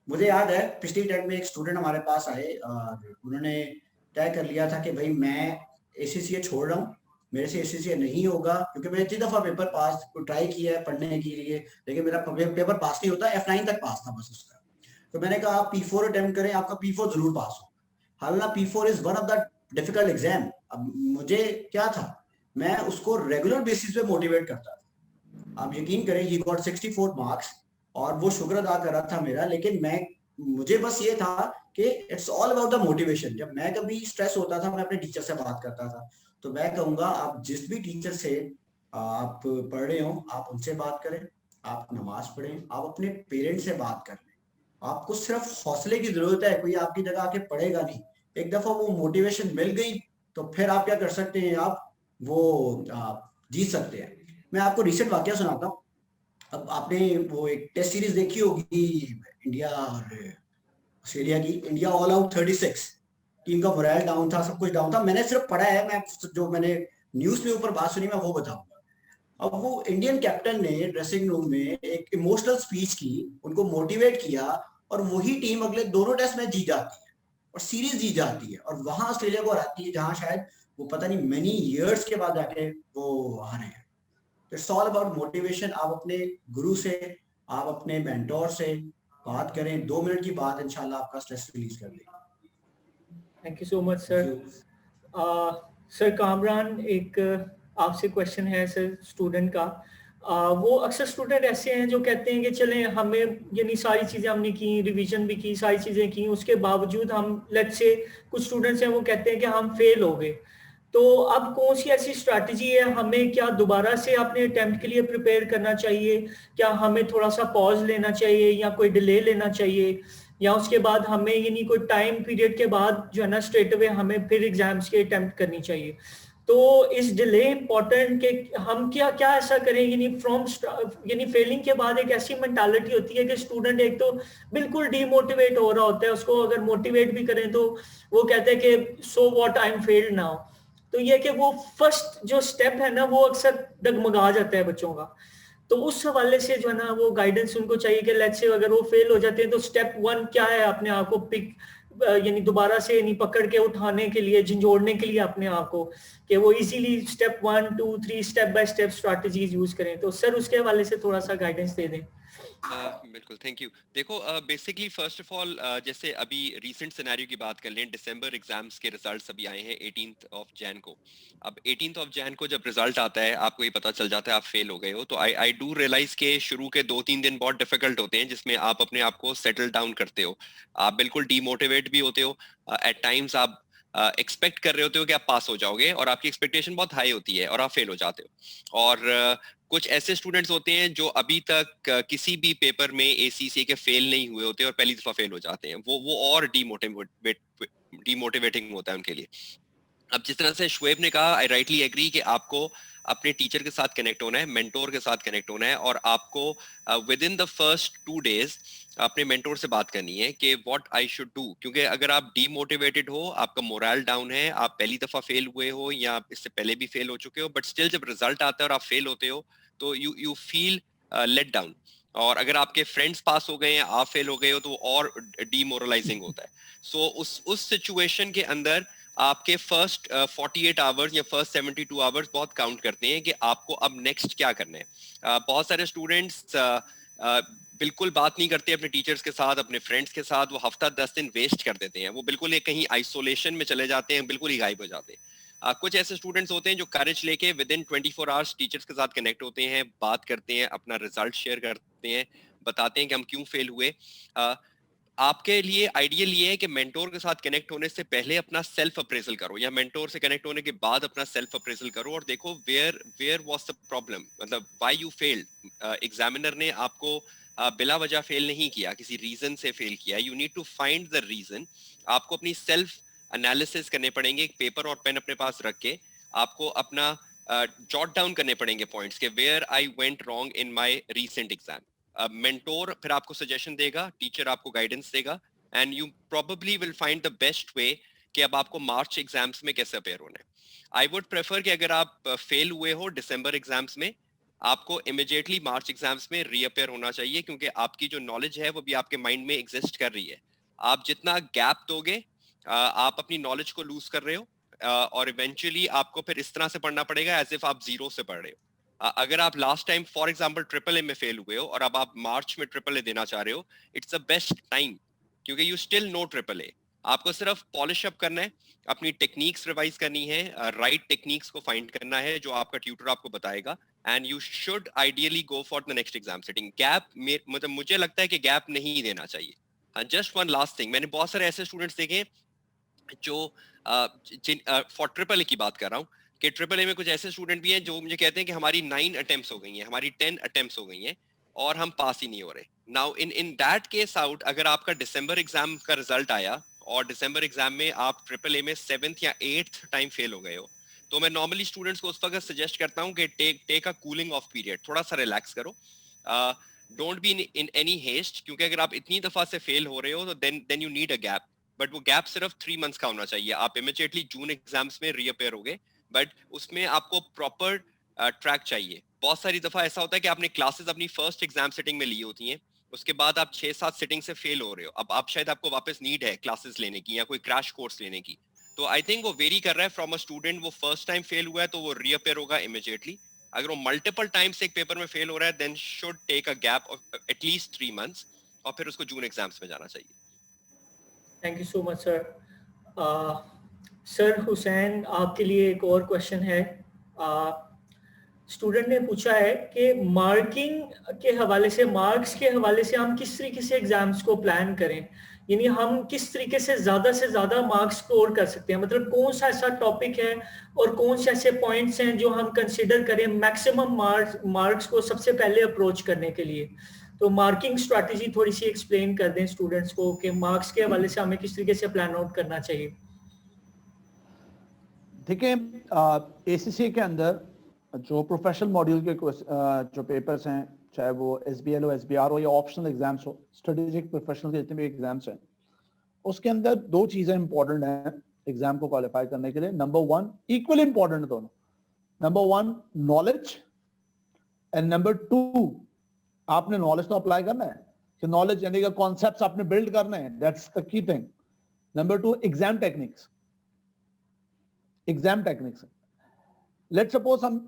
मुझे याद है पिछली टाइम में एक स्टूडेंट हमारे पास आए और उन्होंने तय कर लिया था कि भाई मैं एसीसीए छोड़ रहा हूँ, मेरे से एसीसीए नहीं होगा, क्योंकि मैंने 3 दफा पेपर पास ट्राई किया है पढ़ने के लिए, लेकिन मेरा पेपर पास नहीं होता। F9 तक पास था बस उसका। तो मैंने कहा आप P4 अटेम्प्ट करें, आपका P4 जरूर पास हो। हालांकि P4 is one of the difficult exam. अब मुझे क्या था, मैं उसको रेगुलर बेसिस पे मोटिवेट करता था। आप यकीन करें ही गॉट 64 मार्क्स और वो शुक्र अदा कर रहा था मेरा, लेकिन मुझे बस ये था कि it's all about the motivation. जब मैं कभी स्ट्रेस होता था मैं अपने टीचर से बात करता था, तो मैं कहूँगा आप जिस भी टीचर से आप पढ़ रहे हो आप उनसे बात करें, आप नमाज पढ़ें, आप अपने पेरेंट्स से बात कर लें। आपको सिर्फ हौसले की जरूरत है, कोई आपकी जगह आके पढ़ेगा नहीं। एक दफा वो मोटिवेशन मिल गई तो फिर आप क्या कर सकते हैं, आप जीत सकते हैं। मैं आपको रिसेंट वाकया सुनाता हूँ। अब आपने वो एक टेस्ट सीरीज देखी होगी इंडिया और ऑस्ट्रेलिया की, इंडिया ऑल आउट 36, टीम का मोरल डाउन था, सब कुछ डाउन था। मैंने सिर्फ पढ़ा है, मैं जो मैंने न्यूज में ऊपर बात सुनी मैं वो बताऊंगा। अब वो इंडियन कैप्टन ने ड्रेसिंग रूम में एक इमोशनल स्पीच की, उनको मोटिवेट किया और वही टीम अगले दोनों टेस्ट में जीत जाती है और सीरीज जीत जाती है और वहां ऑस्ट्रेलिया को हराती है, जहां शायद वो पता नहीं मेनी इयर्स के बाद जाके वो हारे हैं। It's all about motivation. आप अपने गुरु से, आप अपने मेंटोर से बात करें, 2 मिनट की बात इंशाल्लाह आपका स्ट्रेस रिलीज कर देगा। Thank you so much sir. Sir Kamran, एक आपसे क्वेश्चन है सर स्टूडेंट का। वो अक्सर स्टूडेंट ऐसे हैं जो कहते हैं कि चलें हमें यानी सारी चीज़ें हमने की, रिवीजन भी की, सारी चीज़ें की, उसके बावजूद हम लेट्स से कुछ स्टूडेंट्स हैं वो कहते हैं कि हम फेल हो गए। तो अब कौन सी ऐसी स्ट्रैटेजी है, हमें क्या दोबारा से अपने अटेम्प्ट के लिए प्रिपेयर करना चाहिए, क्या हमें थोड़ा सा पॉज लेना चाहिए या कोई डिले लेना चाहिए, या उसके बाद हमें यानी कोई टाइम पीरियड के बाद जो है ना स्ट्रेट अवे हमें फिर एग्जाम्स की अटेम्प्ट करनी चाहिए? तो इस डिले इम्पोर्टेंट के हम क्या क्या ऐसा करें, यानी फेलिंग के बाद एक ऐसी मेंटालिटी होती है कि स्टूडेंट एक तो बिल्कुल डीमोटिवेट हो रहा होता है, उसको अगर मोटिवेट भी करें तो वो कहते हैं कि so what I am failed now. तो ये कि वो फर्स्ट जो स्टेप है ना वो अक्सर डगमगा जाता है बच्चों का। तो उस हवाले से जो है ना वो गाइडेंस उनको चाहिए कि लेट्स से अगर वो फेल हो जाते हैं तो स्टेप 1 क्या है अपने आप को पिक यानी दोबारा से यानी पकड़ के उठाने के लिए, झंझोड़ने के लिए अपने आप को, कि वो easily step 1 2 3 step by step strategies use करें। तो सर उसके हवाले से थोड़ा सा गाइडेंस दे दें। बिल्कुल, थैंक यू। देखो बेसिकली फर्स्ट ऑफ ऑल जैसे अभी रीसेंट सिनेरियो की बात कर लें, दिसंबर एग्जाम्स के रिजल्ट्स अभी आए हैं 18th ऑफ जैन को। अब 18th ऑफ जैन को जब रिजल्ट आता है आपको ये पता चल जाता है आप फेल हो गए हो, तो आई डू रियलाइज के शुरू के 2-3 दिन बहुत डिफिकल्ट होते हैं जिसमें आप अपने आप को सेटल डाउन करते हो, आप बिल्कुल डीमोटिवेट भी होते हो, एट टाइम्स आप एक्सपेक्ट कर रहे होते हो कि आप पास हो जाओगे और आपकी एक्सपेक्टेशन बहुत हाई होती है और आप फेल हो जाते हो। और कुछ ऐसे स्टूडेंट्स होते हैं जो अभी तक किसी भी पेपर में ACCA के फेल नहीं हुए होते और पहली दफा फेल हो जाते हैं, वो और डीमोटिवेटिंग होता है उनके लिए। अब जिस तरह से शुएब ने कहा, आई राइटली एग्री कि आपको अपने टीचर के साथ कनेक्ट होना है, मेंटोर के साथ कनेक्ट होना है और आपको with in the first 2 days अपने मेंटोर से बात करनी है कि व्हाट आई शुड डू। क्योंकि अगर आप डीमोटिवेटेड हो, आपका मोरल डाउन है, आप पहली दफा फेल हुए हो या इससे पहले भी फेल हो चुके हो, बट स्टिल जब रिजल्ट आता है और आप फेल होते हो तो यू फील लेट डाउन। और अगर आपके फ्रेंड्स पास हो गए हैं, आप फेल हो गए हो, तो और डीमोरलाइजिंग होता है। सो उस सिचुएशन के अंदर आपके फर्स्ट 48 आवर्स या फर्स्ट 72 आवर्स बहुत काउंट करते हैं कि आपको अब नेक्स्ट क्या करना है। बहुत सारे स्टूडेंट्स बिल्कुल बात नहीं करते अपने टीचर्स के साथ, अपने फ्रेंड्स के साथ, वो हफ्ता 10 दिन वेस्ट कर देते हैं, वो बिल्कुल ये कहीं आइसोलेशन में चले जाते हैं, बिल्कुल ही गायब हो जाते हैं। कुछ ऐसे स्टूडेंट्स होते हैं जो करेज लेके विद इन 24 आवर्स टीचर्स के साथ कनेक्ट होते हैं, बात करते हैं, अपना रिजल्ट शेयर करते हैं, बताते हैं कि हम क्यों फेल हुए। आपके लिए आइडियल ये है कि मेंटोर के साथ कनेक्ट होने से पहले अपना सेल्फ अप्रेजल करो या मेंटोर से कनेक्ट होने के बाद अपना सेल्फ अप्रेजल करो और देखो वेयर वाज द प्रॉब्लम, मतलब व्हाई यू फेल्ड। एग्जामिनर ने आपको बिला वजह फेल नहीं किया, किसी रीजन से फेल किया। You need to find the reason. आपको अपनी सेल्फ एनालिसिस करने पड़ेंगे, एक पेपर और पेन अपने पास रख के आपको अपना जॉट डाउन करने पड़ेंगे पॉइंट्स के where I went wrong in my recent exam. Mentor फिर आपको सजेशन देगा, टीचर आपको गाइडेंस देगा and you probably will find the best way कि अब आपको मार्च एग्जाम्स में कैसे अपेयर होना है। आई वुड प्रेफर कि अगर आप फेल हुए हो दिसंबर एग्जाम्स में, आपको इमीडिएटली मार्च एग्जाम्स में रीअपेयर होना चाहिए, क्योंकि आपकी जो नॉलेज है वो भी आपके माइंड में एग्जिस्ट कर रही है। आप जितना गैप दोगे आप अपनी नॉलेज को लूज कर रहे हो और इवेंचुअली आपको फिर इस तरह से पढ़ना पड़ेगा एज इफ आप जीरो से पढ़ रहे हो। अगर आप last time for example triple A में फेल हुए हो और अब आप मार्च में ट्रिपल ए देना चाह रहे हो, इट्स द बेस्ट टाइम, क्योंकि you still know triple A. आपको सिर्फ पॉलिश अप करना है, अपनी टेक्निक्स रिवाइज करनी है, राइट टेक्निक्स को फाइंड करना है जो आपका ट्यूटर आपको बताएगा, and you should ideally go for the next exam sitting. Gap मतलब मुझे लगता है कि गैप नहीं देना चाहिए। जस्ट वन लास्ट थिंग, मैंने बहुत सारे ऐसे स्टूडेंट्स देखे जो फॉर ट्रिपल ए की बात कर रहा हूँ, कि ट्रिपल ए में कुछ ऐसे स्टूडेंट भी हैं जो मुझे कहते हैं कि हमारी 9 अटेम्प्ट्स हो गई हैं, हमारी 10 अटेम्प्ट्स हो गई हैं और हम पास ही नहीं हो रहे. Now in that case out, अगर आपका दिसंबर एग्जाम का रिजल्ट आया और दिसंबर एग्जाम में आप ट्रिपल ए में 7th या 8th टाइम फेल हो गए हो, तो मैं नॉर्मली स्टूडेंट्स को उस वक्त सजेस्ट करता हूँ कि take a cooling off period, थोड़ा सा रिलैक्स करो, don't be in any haste, क्योंकि अगर आप इतनी दफा से फेल हो रहे हो तो then you need a gap. But वो गैप सिर्फ 3 मंथ्स का होना चाहिए. आप इमीडिएटली जून एग्जाम्स में रीअपेयर होगे, बट उसमें आपको प्रॉपर ट्रैक चाहिए. बहुत सारी दफा ऐसा होता है कि आपने क्लासेस अपनी फर्स्ट एग्जाम सेटिंग में ली होती हैं, उसके बाद आप 6-7 सिटिंग से फेल हो रहे हो. अब आप शायद आपको वापस नीड है क्लासेस लेने की या कोई क्रैश कोर्स लेने की. तो आई थिंक वो वेरी कर रहा है फ्रॉम अ स्टूडेंट. वो फर्स्ट टाइम फेल हुआ है तो वो रीअपेयर होगा इमीडिएटली. अगर वो मल्टीपल टाइम्स एक पेपर में फेल हो रहा है, then should take a gap of at least 3 months और फिर उसको जून एग्जाम्स में जाना चाहिए. Thank you so much sir. Sir Hussain, आपके लिए एक और क्वेश्चन है. स्टूडेंट ने पूछा है कि मार्किंग के हवाले से, मार्क्स के हवाले से हम किस तरीके से एग्जाम्स को प्लान करें, यानी हम किस तरीके से ज्यादा मार्क्स स्कोर कर सकते हैं. मतलब कौन सा ऐसा टॉपिक है और कौन से ऐसे पॉइंट्स हैं जो हम कंसीडर करें मैक्सिमम मार्क्स को सबसे पहले अप्रोच करने के लिए. तो मार्किंग स्ट्रैटेजी थोड़ी सी एक्सप्लेन कर दें स्टूडेंट्स को कि मार्क्स के हवाले से हमें किस तरीके से प्लान आउट करना चाहिए. देखिए, ACCA के अंदर जो प्रोफेशनल मॉड्यूल के जो पेपर्स हैं, चाहे वो SBL हो, SBR हो या ऑप्शनल एग्जाम्स हो, स्ट्रेटेजिक प्रोफेशनल के जितने भी एग्जाम्स हैं, उसके अंदर 2 चीजें इंपॉर्टेंट हैं एग्जाम को क्वालिफाई करने के लिए. नंबर 1, इक्वल इंपॉर्टेंट दोनों. नंबर 1 नॉलेज एंड नंबर 2 आपने नॉलेज तो अप्लाई करना है, कि नॉलेज यानी कि कॉन्सेप्ट्स आपने बिल्ड करने हैं, that's the key thing. Number 2 exam techniques. Exam techniques, let's suppose हम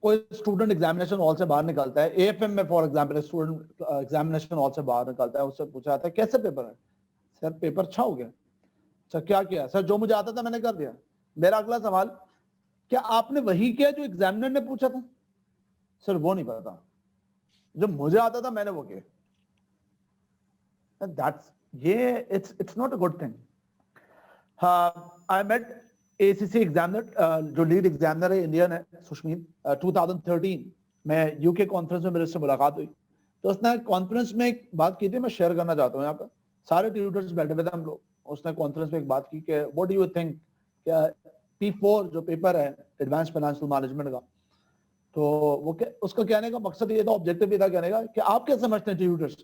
कोई स्टूडेंट एग्जामिनेशन हॉल से बाहर निकलता है, AFM में for example student examination hall से बाहर निकलता है, उससे पूछा जाता है कैसे पेपर है. सर पेपर अच्छा हो गया. सर क्या किया? सर जो मुझे आता था मैंने कर दिया. मेरा अगला सवाल, क्या आपने वही किया जो एग्जामिनर ने पूछा था? सर वो नहीं पता, जो मुझे आता था मैंने वो किया. दैट्स ये it's not a good thing. I met ACC examiner, जो लीड एग्जामिनर है, इंडियन है, सुष्मीत. 2013 में UK कॉन्फ्रेंस में मेरे से मुलाकात हुई, तो उसने कॉन्फ्रेंस में एक बात की थी, मैं शेयर करना चाहता हूँ यहाँ पर. सारे ट्यूटर्स बैठे हुए थे हम लोग. उसने कॉन्फ्रेंस में एक बात की कि व्हाट डू यू थिंक, क्या P4 जो पेपर है एडवांस फाइनेंशियल मैनेजमेंट का, तो वो उसका कहने का मकसद ये था, ऑब्जेक्टिव ये था कहने का कि आप क्या समझते हैं ट्यूटर्स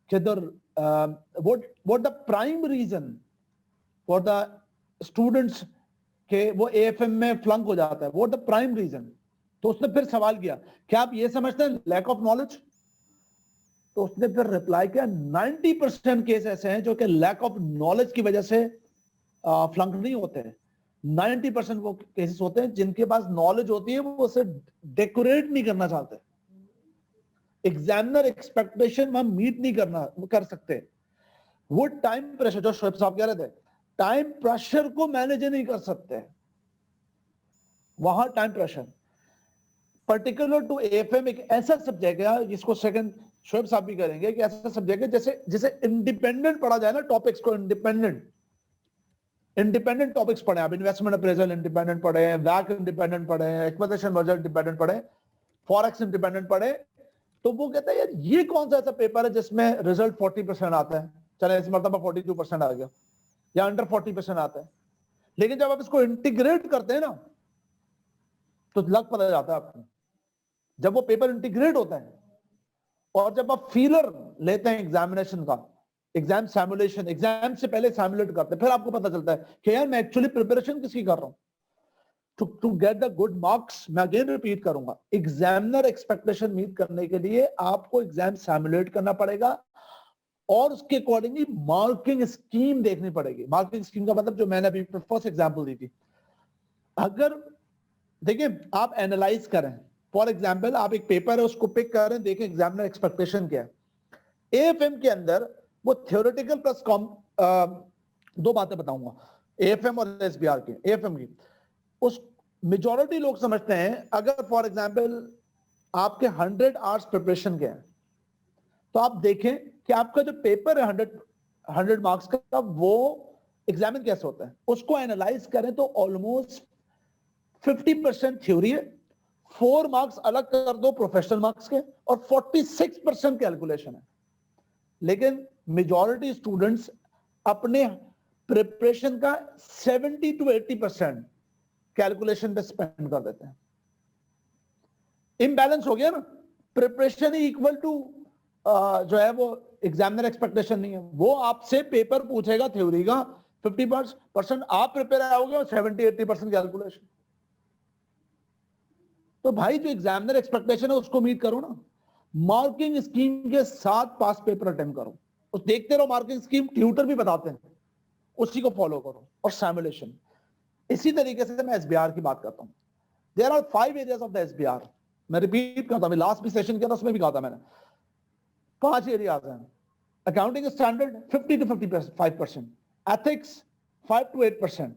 कि what the prime reason for the students कि वो AFM में फ्लंक हो जाता है, व्हाट द प्राइम रीजन. तो उसने फिर सवाल किया, क्या आप ये समझते हैं लैक ऑफ नॉलेज? तो उसने फिर रिप्लाई किया 90% केस ऐसे हैं जो कि लैक ऑफ नॉलेज की वजह से फ्लंक नहीं होते हैं. 90% वो केसेस होते हैं जिनके पास नॉलेज होती है, वो उसे डेकोरेट नहीं करना चाहते. एग्जामिनर एक्सपेक्टेशन वहां मीट नहीं कर सकते. वो टाइम प्रेशर, जो शोएब साहब कह रहे थे, टाइम प्रेशर को मैनेज नहीं कर सकते. वहां time pressure particular to AFM एक ऐसा सब्जेक्ट है जिसको सेकंड शोएब साहब भी करेंगे, कि ऐसा सब्जेक्ट है जैसे इंडिपेंडेंट पढ़ा जाए ना, टॉपिक्स को इंडिपेंडेंट टॉपिक्स पढ़े. आप इन्वेस्टमेंट अप्रेजल इंडिपेंडेंट पढ़े, वैक इंडिपेंडेंट पढ़े, एक्विजिशन मर्जर इंडिपेंडेंट पढ़े, फॉरेक्स इंडिपेंडेंट पढ़े. तो वो कहता है यार ये कौन सा ऐसा पेपर है जिसमें रिजल्ट 40% आता है, चले इस मरतबा 42% आ गया या अंडर 40% आता है. लेकिन जब आप इसको इंटीग्रेट करते हैं ना, तो लग पता जाता है आपको. जब वो पेपर इंटीग्रेट होता है और जब आप फीलर लेते हैं एग्जामिनेशन का, एग्जाम सैमुलेशन, एग्जाम से पहले सैमुलेट करते हैं, फिर आपको पता चलता है कि यार मैं एक्चुअली प्रिपरेशन किसकी कर रहा हूं to get the good marks. मैं अगेन रिपीट करूंगा, एग्जामिनर एक्सपेक्टेशन मीट करने के लिए आपको एग्जाम सैमुलेट करना पड़ेगा और उसके अकॉर्डिंगली मार्किंग स्कीम देखनी पड़ेगी. मार्किंग स्कीम का मतलब जो मैंने अभी फर्स्ट एग्जांपल दी थी, अगर देखिए आप एनालाइज करें, फॉर एग्जांपल आप एक पेपर है उसको पिक कर रहे हैं, देखें एग्जामिनर एक्सपेक्टेशन क्या है. AFM के अंदर वो थ्योरेटिकल प्लस दो बातें बताऊंगा, AFM और SBR के. AFM की उस मेजॉरिटी लोग समझते हैं, अगर फॉर एग्जांपल आपके 100 आवर्स प्रिपरेशन के हैं, तो आप देखें कि आपका जो पेपर है 100 मार्क्स का, वो एग्जामिन कैसे होता है, उसको एनालाइज करें तो ऑलमोस्ट 50% थ्योरी है, 4 मार्क्स अलग कर दो प्रोफेशनल मार्क्स के, और 46% कैलकुलेशन है। लेकिन मेजॉरिटी स्टूडेंट्स अपने प्रिपरेशन का 70 to 80% कैलकुलेशन पे स्पेंड कर देते हैं। इम्बैलेंस हो गया ना, प्रिपरेशन इक्वल टू जो है वो एग्जामिनर एक्सपेक्टेशन नहीं है। वो आपसे पेपर पूछेगा थ्योरी का 50%, आप प्रिपेयर आओगे और 70-80% कैलकुलेशन। तो भाई जो एग्जामिनर एक्सपेक्टेशन है उसको मीट करो ना, मार्किंग स्कीम के साथ पास पेपर अटेम्प्ट करो, उस देखते रहो मार्किंग स्कीम, ट्यूटर भी बताते हैं, उसी को फॉलो करो, और सिमुलेशन। इसी तरीके से मैं एसबीआर की बात करता हूं। There are 5 areas of the SBR. मैं रिपीट करता हूं, लास्ट भी सेशन किया था उसमें भी कहा था मैंने, 5 एरियाज हैं। Accounting standard 50 to 55%, ethics 5 to 8%,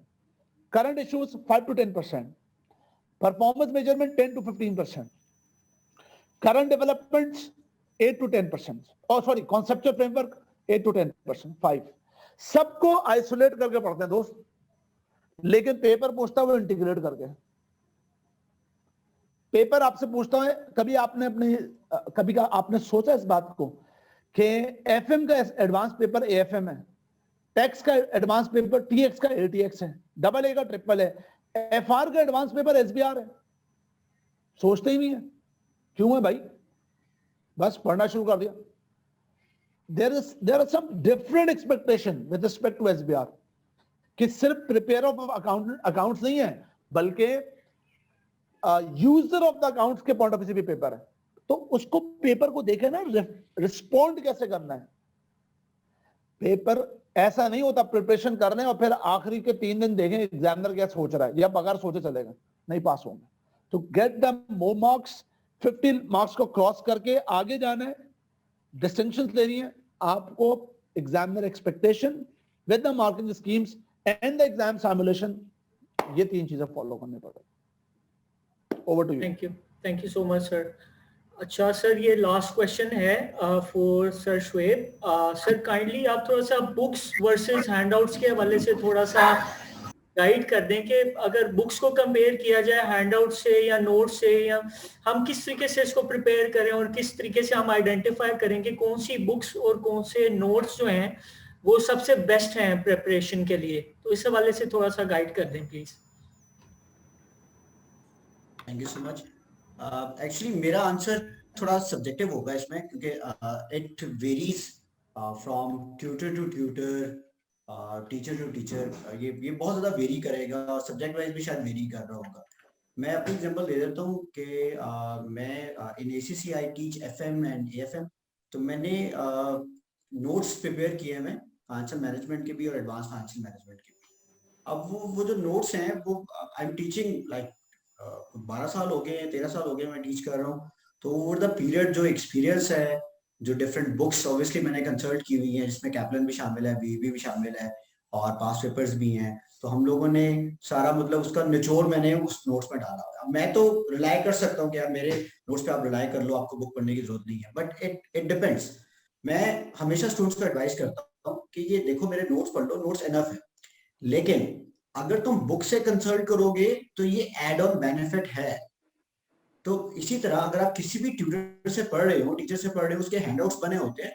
current issues 5 to 10%, performance measurement 10 to 15%, current developments 8 to 10%, और सॉरी कॉन्सेप्चुअल फ्रेमवर्क 8 to 10%, 5। सबको आइसोलेट करके पढ़ते हैं दोस्त, लेकिन पेपर पूछता है वो इंटीग्रेट करके। पेपर आपसे पूछता है, कभी आपने सोचा इस बात को कि एफएम का एडवांस पेपर एएफएम है, टैक्स का एडवांस पेपर टीएक्स का एटीएक्स है, डबल ए का ट्रिपल है, एफआर का एडवांस पेपर एसबीआर है? सोचते ही नहीं है। क्यों है भाई? बस पढ़ना शुरू कर दिया। there are some different expectation with respect to SBR, कि सिर्फ प्रिपेयर ऑफ अकाउंट्स नहीं है, बल्कि यूजर ऑफ द अकाउंट्स के पॉइंट ऑफ व्यू से भी पेपर है। तो उसको पेपर को देखे ना, रिस्पॉन्ड कैसे करना है। पेपर ऐसा नहीं होता प्रिपरेशन करने और फिर आखिरी के 3 दिन देखें एग्जामिनर क्या सोच रहा है, या बगैर सोचे चलेगा, नहीं पास होंगे। तो get the more marks, 50 marks को क्रॉस करके आगे जाना है, डिस्टिंक्शंस लेनी है आपको। Examiner expectation with the marking schemes and the exam simulation, ये 3 चीजें फॉलो करनी पड़ेगी। Over to you. Thank you so much sir. अच्छा सर, ये लास्ट क्वेश्चन है for sir Shoaib. Sir kindly आप थोड़ा सा बुक्स वर्सेस हैंडआउट्स के हवाले से थोड़ा सा गाइड कर दें कि अगर बुक्स को कंपेयर किया जाए हैंडआउट से या नोट से, या हम किस तरीके से इसको प्रिपेयर करें और किस तरीके से हम आइडेंटिफाई करें कि कौन सी बुक्स और कौन से नोट्स जो हैं वो सबसे बेस्ट हैं प्रिपरेशन के लिए। तो इस हवाले से थोड़ा सा गाइड कर दें please. Thank you so much. Actually मेरा आंसर थोड़ा सब्जेक्टिव होगा इसमें, क्योंकि it varies from tutor to tutor, teacher to teacher. ये बहुत ज्यादा वेरी करेगा और सब्जेक्ट वाइज भी शायद वेरी कर रहा होगा। मैं अपनी एग्जांपल दे देता हूँ कि मैं in ACC I teach FM and AFM. तो मैंने नोट्स प्रिपेयर किए हैं फाइनेंशियल मैनेजमेंट के भी और एडवांस फाइनेंशियल मैनेजमेंट के भी। अब वो जो नोट्स हैं वो आई एम टीचिंग लाइक 12 साल हो गए, 13 साल हो गए मैं टीच कर रहा हूँ। तो ओवर द पीरियड जो एक्सपीरियंस है, जो डिफरेंट बुक्स ऑब्वियसली मैंने कंसल्ट की हुई हैं, जिसमें कैप्लन भी शामिल है, बीबी भी शामिल है और पास पेपर्स भी हैं, तो हम लोगों ने सारा मतलब उसका निचोड़ मैंने उस नोट्स में डाला हुआ है। मैं तो रिलाई कर सकता हूँ कि यार मेरे नोट्स पे आप रिलाई कर लो, आपको बुक पढ़ने की जरूरत नहीं है, बट इट डिपेंड्स। मैं हमेशा स्टूडेंट्स को एडवाइस करता हूँ कि ये देखो मेरे नोट्स पढ़ लो, नोट्स इनफ है, लेकिन अगर तुम बुक से कंसल्ट करोगे तो ये एड ऑन बेनिफिट है। तो इसी तरह अगर आप किसी भी ट्यूटर से पढ़ रहे हो, टीचर से पढ़ रहे हो, उसके हैंडआउट्स बने होते हैं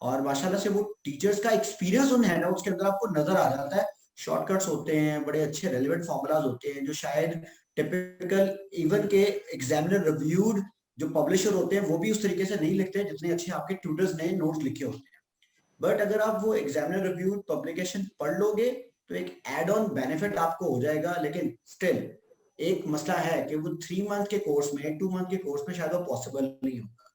और माशाल्लाह से वो टीचर्स का एक्सपीरियंस उन हैंडआउट्स के अंदर आपको नजर आ जाता है। शॉर्टकट्स होते हैं, बड़े अच्छे रेलेवेंट फॉर्मूलाज होते हैं जो शायद टिपिकल इवन के एग्जामिनर रिव्यूड जो पब्लिशर होते हैं वो भी उस तरीके से नहीं लिखते जितने अच्छे आपके ट्यूटर्स ने नोट्स लिखे होते हैं। बट अगर आप वो एग्जामिनर रिव्यूड पब्लिकेशन पढ़ लोगे तो एक एड ऑन बेनिफिट आपको हो जाएगा। लेकिन स्टिल एक मसला है कि वो 3 मंथ के कोर्स में, 2 मंथ के कोर्स में शायद वो पॉसिबल नहीं होगा।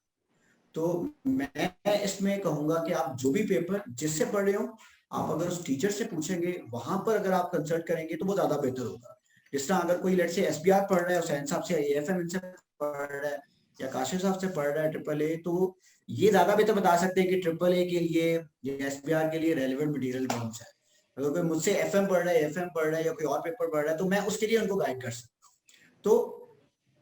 तो मैं इसमें कहूंगा कि आप जो भी पेपर जिससे पढ़ रहे हो, आप अगर उस टीचर से पूछेंगे, वहां पर अगर आप कंसल्ट करेंगे तो वो ज्यादा बेहतर होगा। जिस तरह अगर कोई लेट से एसबीआर पढ़ रहा है, हुसैन साहब से एएफएम से पढ़ रहा है या काशिफ साहब से पढ़ रहा है ट्रिपल ए, तो ये ज्यादा बेहतर बता सकते हैं कि ट्रिपल ए के लिए या एसबीआर के लिए रेलिवेंट मटेरियल कौन सा है। अगर कोई मुझसे एफएम पढ़ रहा है, एफएम पढ़ रहा है या कोई और पेपर पढ़ रहा है, तो मैं उसके लिए उनको गाइड कर सकता हूँ। तो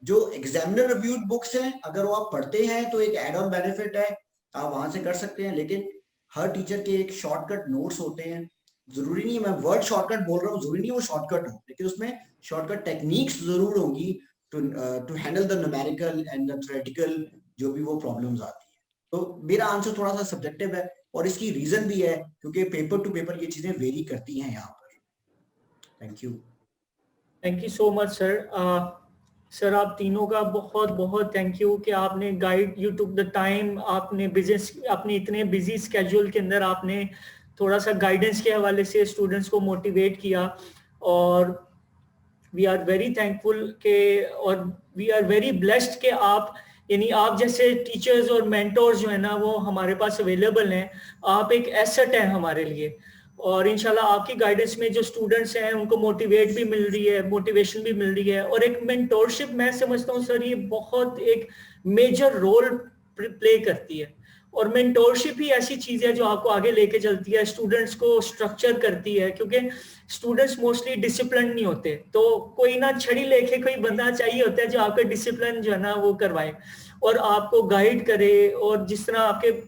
जो एग्जामिनर रिव्यूड बुक्स हैं, अगर वो आप पढ़ते हैं तो एक एड ऑन बेनिफिट है, आप वहां से कर सकते हैं। लेकिन हर टीचर के एक शॉर्टकट नोट्स होते हैं, जरूरी नहीं, मैं वर्ड शॉर्टकट बोल रहा हूँ, जरूरी नहीं वो शॉर्टकट हो, लेकिन उसमें शॉर्टकट टेक्निक्स जरूर होंगी to handle the numerical and the theoretical जो भी वो प्रॉब्लम्स आती है। तो मेरा आंसर थोड़ा सा सब्जेक्टिव है और इसकी रीजन भी है क्योंकि पेपर टू पेपर ये चीजें वेरी करती हैं यहाँ पर। Thank you so much sir. Sir आप तीनों का बहुत बहुत थैंक यू कि आपने guide, you took the time, आपने बिजनेस, अपने इतने बिजी स्केड्यूल के अंदर आपने थोड़ा सा गाइडेंस के हवाले से स्टूडेंट्स को मोटिवेट किया, और वी आर वेरी थैंकफुल के, और वी आर वेरी ब्लेस्ड के आप, यानी आप जैसे टीचर्स और मेंटोर्स जो है ना वो हमारे पास अवेलेबल हैं। आप एक एसेट हैं हमारे लिए, और इंशाल्लाह आपकी गाइडेंस में जो स्टूडेंट्स हैं उनको मोटिवेट भी मिल रही है, मोटिवेशन भी मिल रही है, और एक मेंटोरशिप मैं समझता हूँ सर ये बहुत एक मेजर रोल प्ले करती है। और मेंटोरशिप ही ऐसी चीज है जो आपको आगे लेके चलती है, स्टूडेंट्स को स्ट्रक्चर करती है, क्योंकि स्टूडेंट्स मोस्टली डिसिप्लिन नहीं होते, तो कोई ना छड़ी लेके कोई बंदा चाहिए होता है जो आपका डिसिप्लिन जो है ना वो करवाए और आपको गाइड करे। और जिस तरह आपके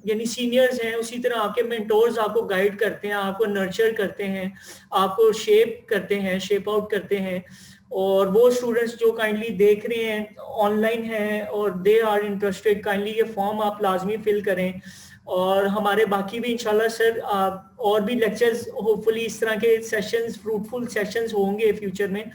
यानी सीनियर्स हैं उसी तरह आपके मेंटोर्स आपको गाइड करते हैं, आपको नर्चर करते हैं, आपको शेप करते हैं, शेप आउट करते हैं। और वो स्टूडेंट्स जो काइंडली देख रहे हैं ऑनलाइन हैं और दे आर इंटरेस्टेड, काइंडली ये फॉर्म आप लाजमी फिल करें। और हमारे बाकी भी इंशाल्लाह सर और भी लेक्चर्स होपफुली इस तरह के सेशंस, फ्रूटफुल सेशंस होंगे फ्यूचर में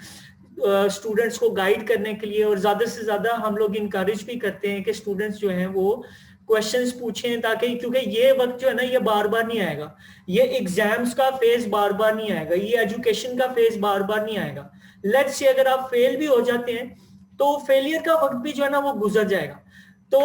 स्टूडेंट्स को गाइड करने के लिए। और ज़्यादा से ज़्यादा हम लोग इनकरेज भी करते हैं कि स्टूडेंट्स जो हैं वो क्वेश्चंस पूछें, ताकि क्योंकि ये वक्त जो है ना ये बार बार नहीं आएगा, ये एग्जाम्स का फेज बार बार नहीं आएगा, ये एजुकेशन का फेज बार बार नहीं आएगा। लेट्स से अगर आप फेल भी हो जाते हैं तो फेलियर का वक्त भी जो है ना वो गुजर जाएगा। तो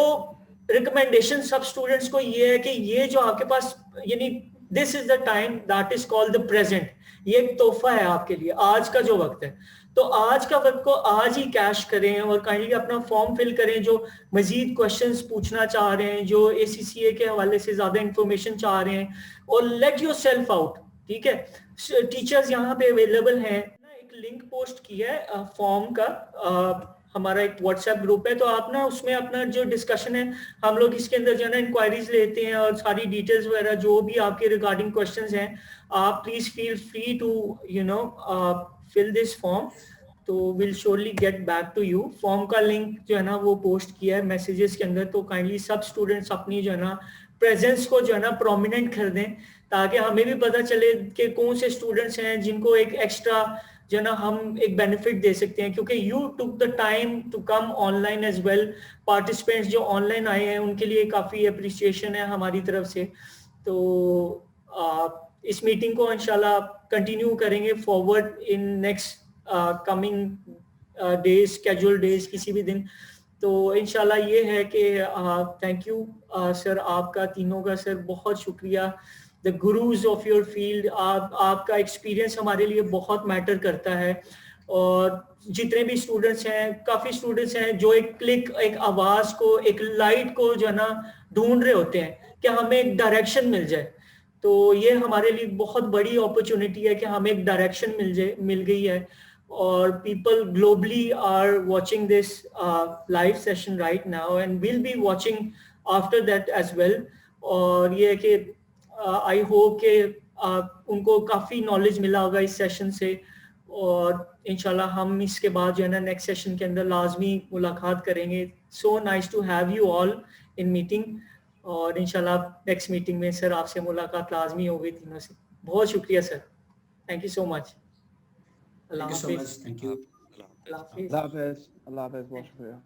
रिकमेंडेशन सब स्टूडेंट्स को ये है कि ये जो आपके पास यानी this is the time that is called the present, ये एक तोहफा है आपके लिए, आज का जो वक्त है। तो आज का वक्त को आज ही कैश करें और काइंडली अपना फॉर्म फिल करें। जो मजीद क्वेश्चंस पूछना चाह रहे हैं, जो ACCA के हवाले से ज्यादा इंफॉर्मेशन चाह रहे हैं, और लेट योर सेल्फ आउट, ठीक है। टीचर्स यहाँ पे अवेलेबल हैं। एक लिंक पोस्ट किया है फॉर्म का, हमारा एक व्हाट्सएप ग्रुप है, तो आप ना उसमें अपना जो डिस्कशन है हम लोग इसके अंदर जो है ना इंक्वायरीज लेते हैं और सारी डिटेल्स वगैरह जो भी आपके रिगार्डिंग क्वेश्चंस हैं, आप please feel free to fill this form, तो will surely get back to you. Form का लिंक जो है ना वो पोस्ट किया है मैसेजेस के अंदर, तो काइंडली सब स्टूडेंट्स अपनी जो है ना प्रेजेंस को जो है ना प्रोमिनेंट कर दें, ताकि हमें भी पता चले कि कौन से स्टूडेंट्स हैं जिनको एक एक्स्ट्रा जो ना हम एक बेनिफिट दे सकते हैं, क्योंकि you took the time to come online as well. Participants जो ऑनलाइन आए हैं उनके लिए काफ़ी अप्रिसिएशन है हमारी तरफ से। तो इस मीटिंग को इंशाल्लाह कंटिन्यू करेंगे forward in next coming days, schedule days किसी भी दिन। तो इंशाल्लाह ये है कि थैंक यू सर, आपका तीनों का सर बहुत शुक्रिया। The gurus of your field, आपका एक्सपीरियंस हमारे लिए बहुत मैटर करता है। और जितने भी स्टूडेंट्स हैं, काफ़ी स्टूडेंट्स हैं जो एक क्लिक, एक आवाज़ को, एक लाइट को जो है ना ढूंढ रहे होते हैं कि हमें एक डायरेक्शन मिल जाए। तो ये हमारे लिए बहुत बड़ी अपॉर्चुनिटी है कि हमें एक डायरेक्शन मिल गई है। और people globally are watching this live session right now and will be watching after that as well। और ये है कि I hope कि उनको काफ़ी नॉलेज मिला होगा इस सेशन से, और इंशाल्लाह हम इसके बाद जो है ना नेक्स्ट सेशन के अंदर लाजमी मुलाकात करेंगे। So nice to have you all in meeting, और इंशाल्लाह नेक्स्ट मीटिंग में सर आपसे मुलाकात लाजमी होगी तीनों से। बहुत शुक्रिया sir, thank you so much. Thank you so much. Thank you. Allah Hafiz. Allah Hafiz. Allah Hafiz. बहुत शुक्रिया।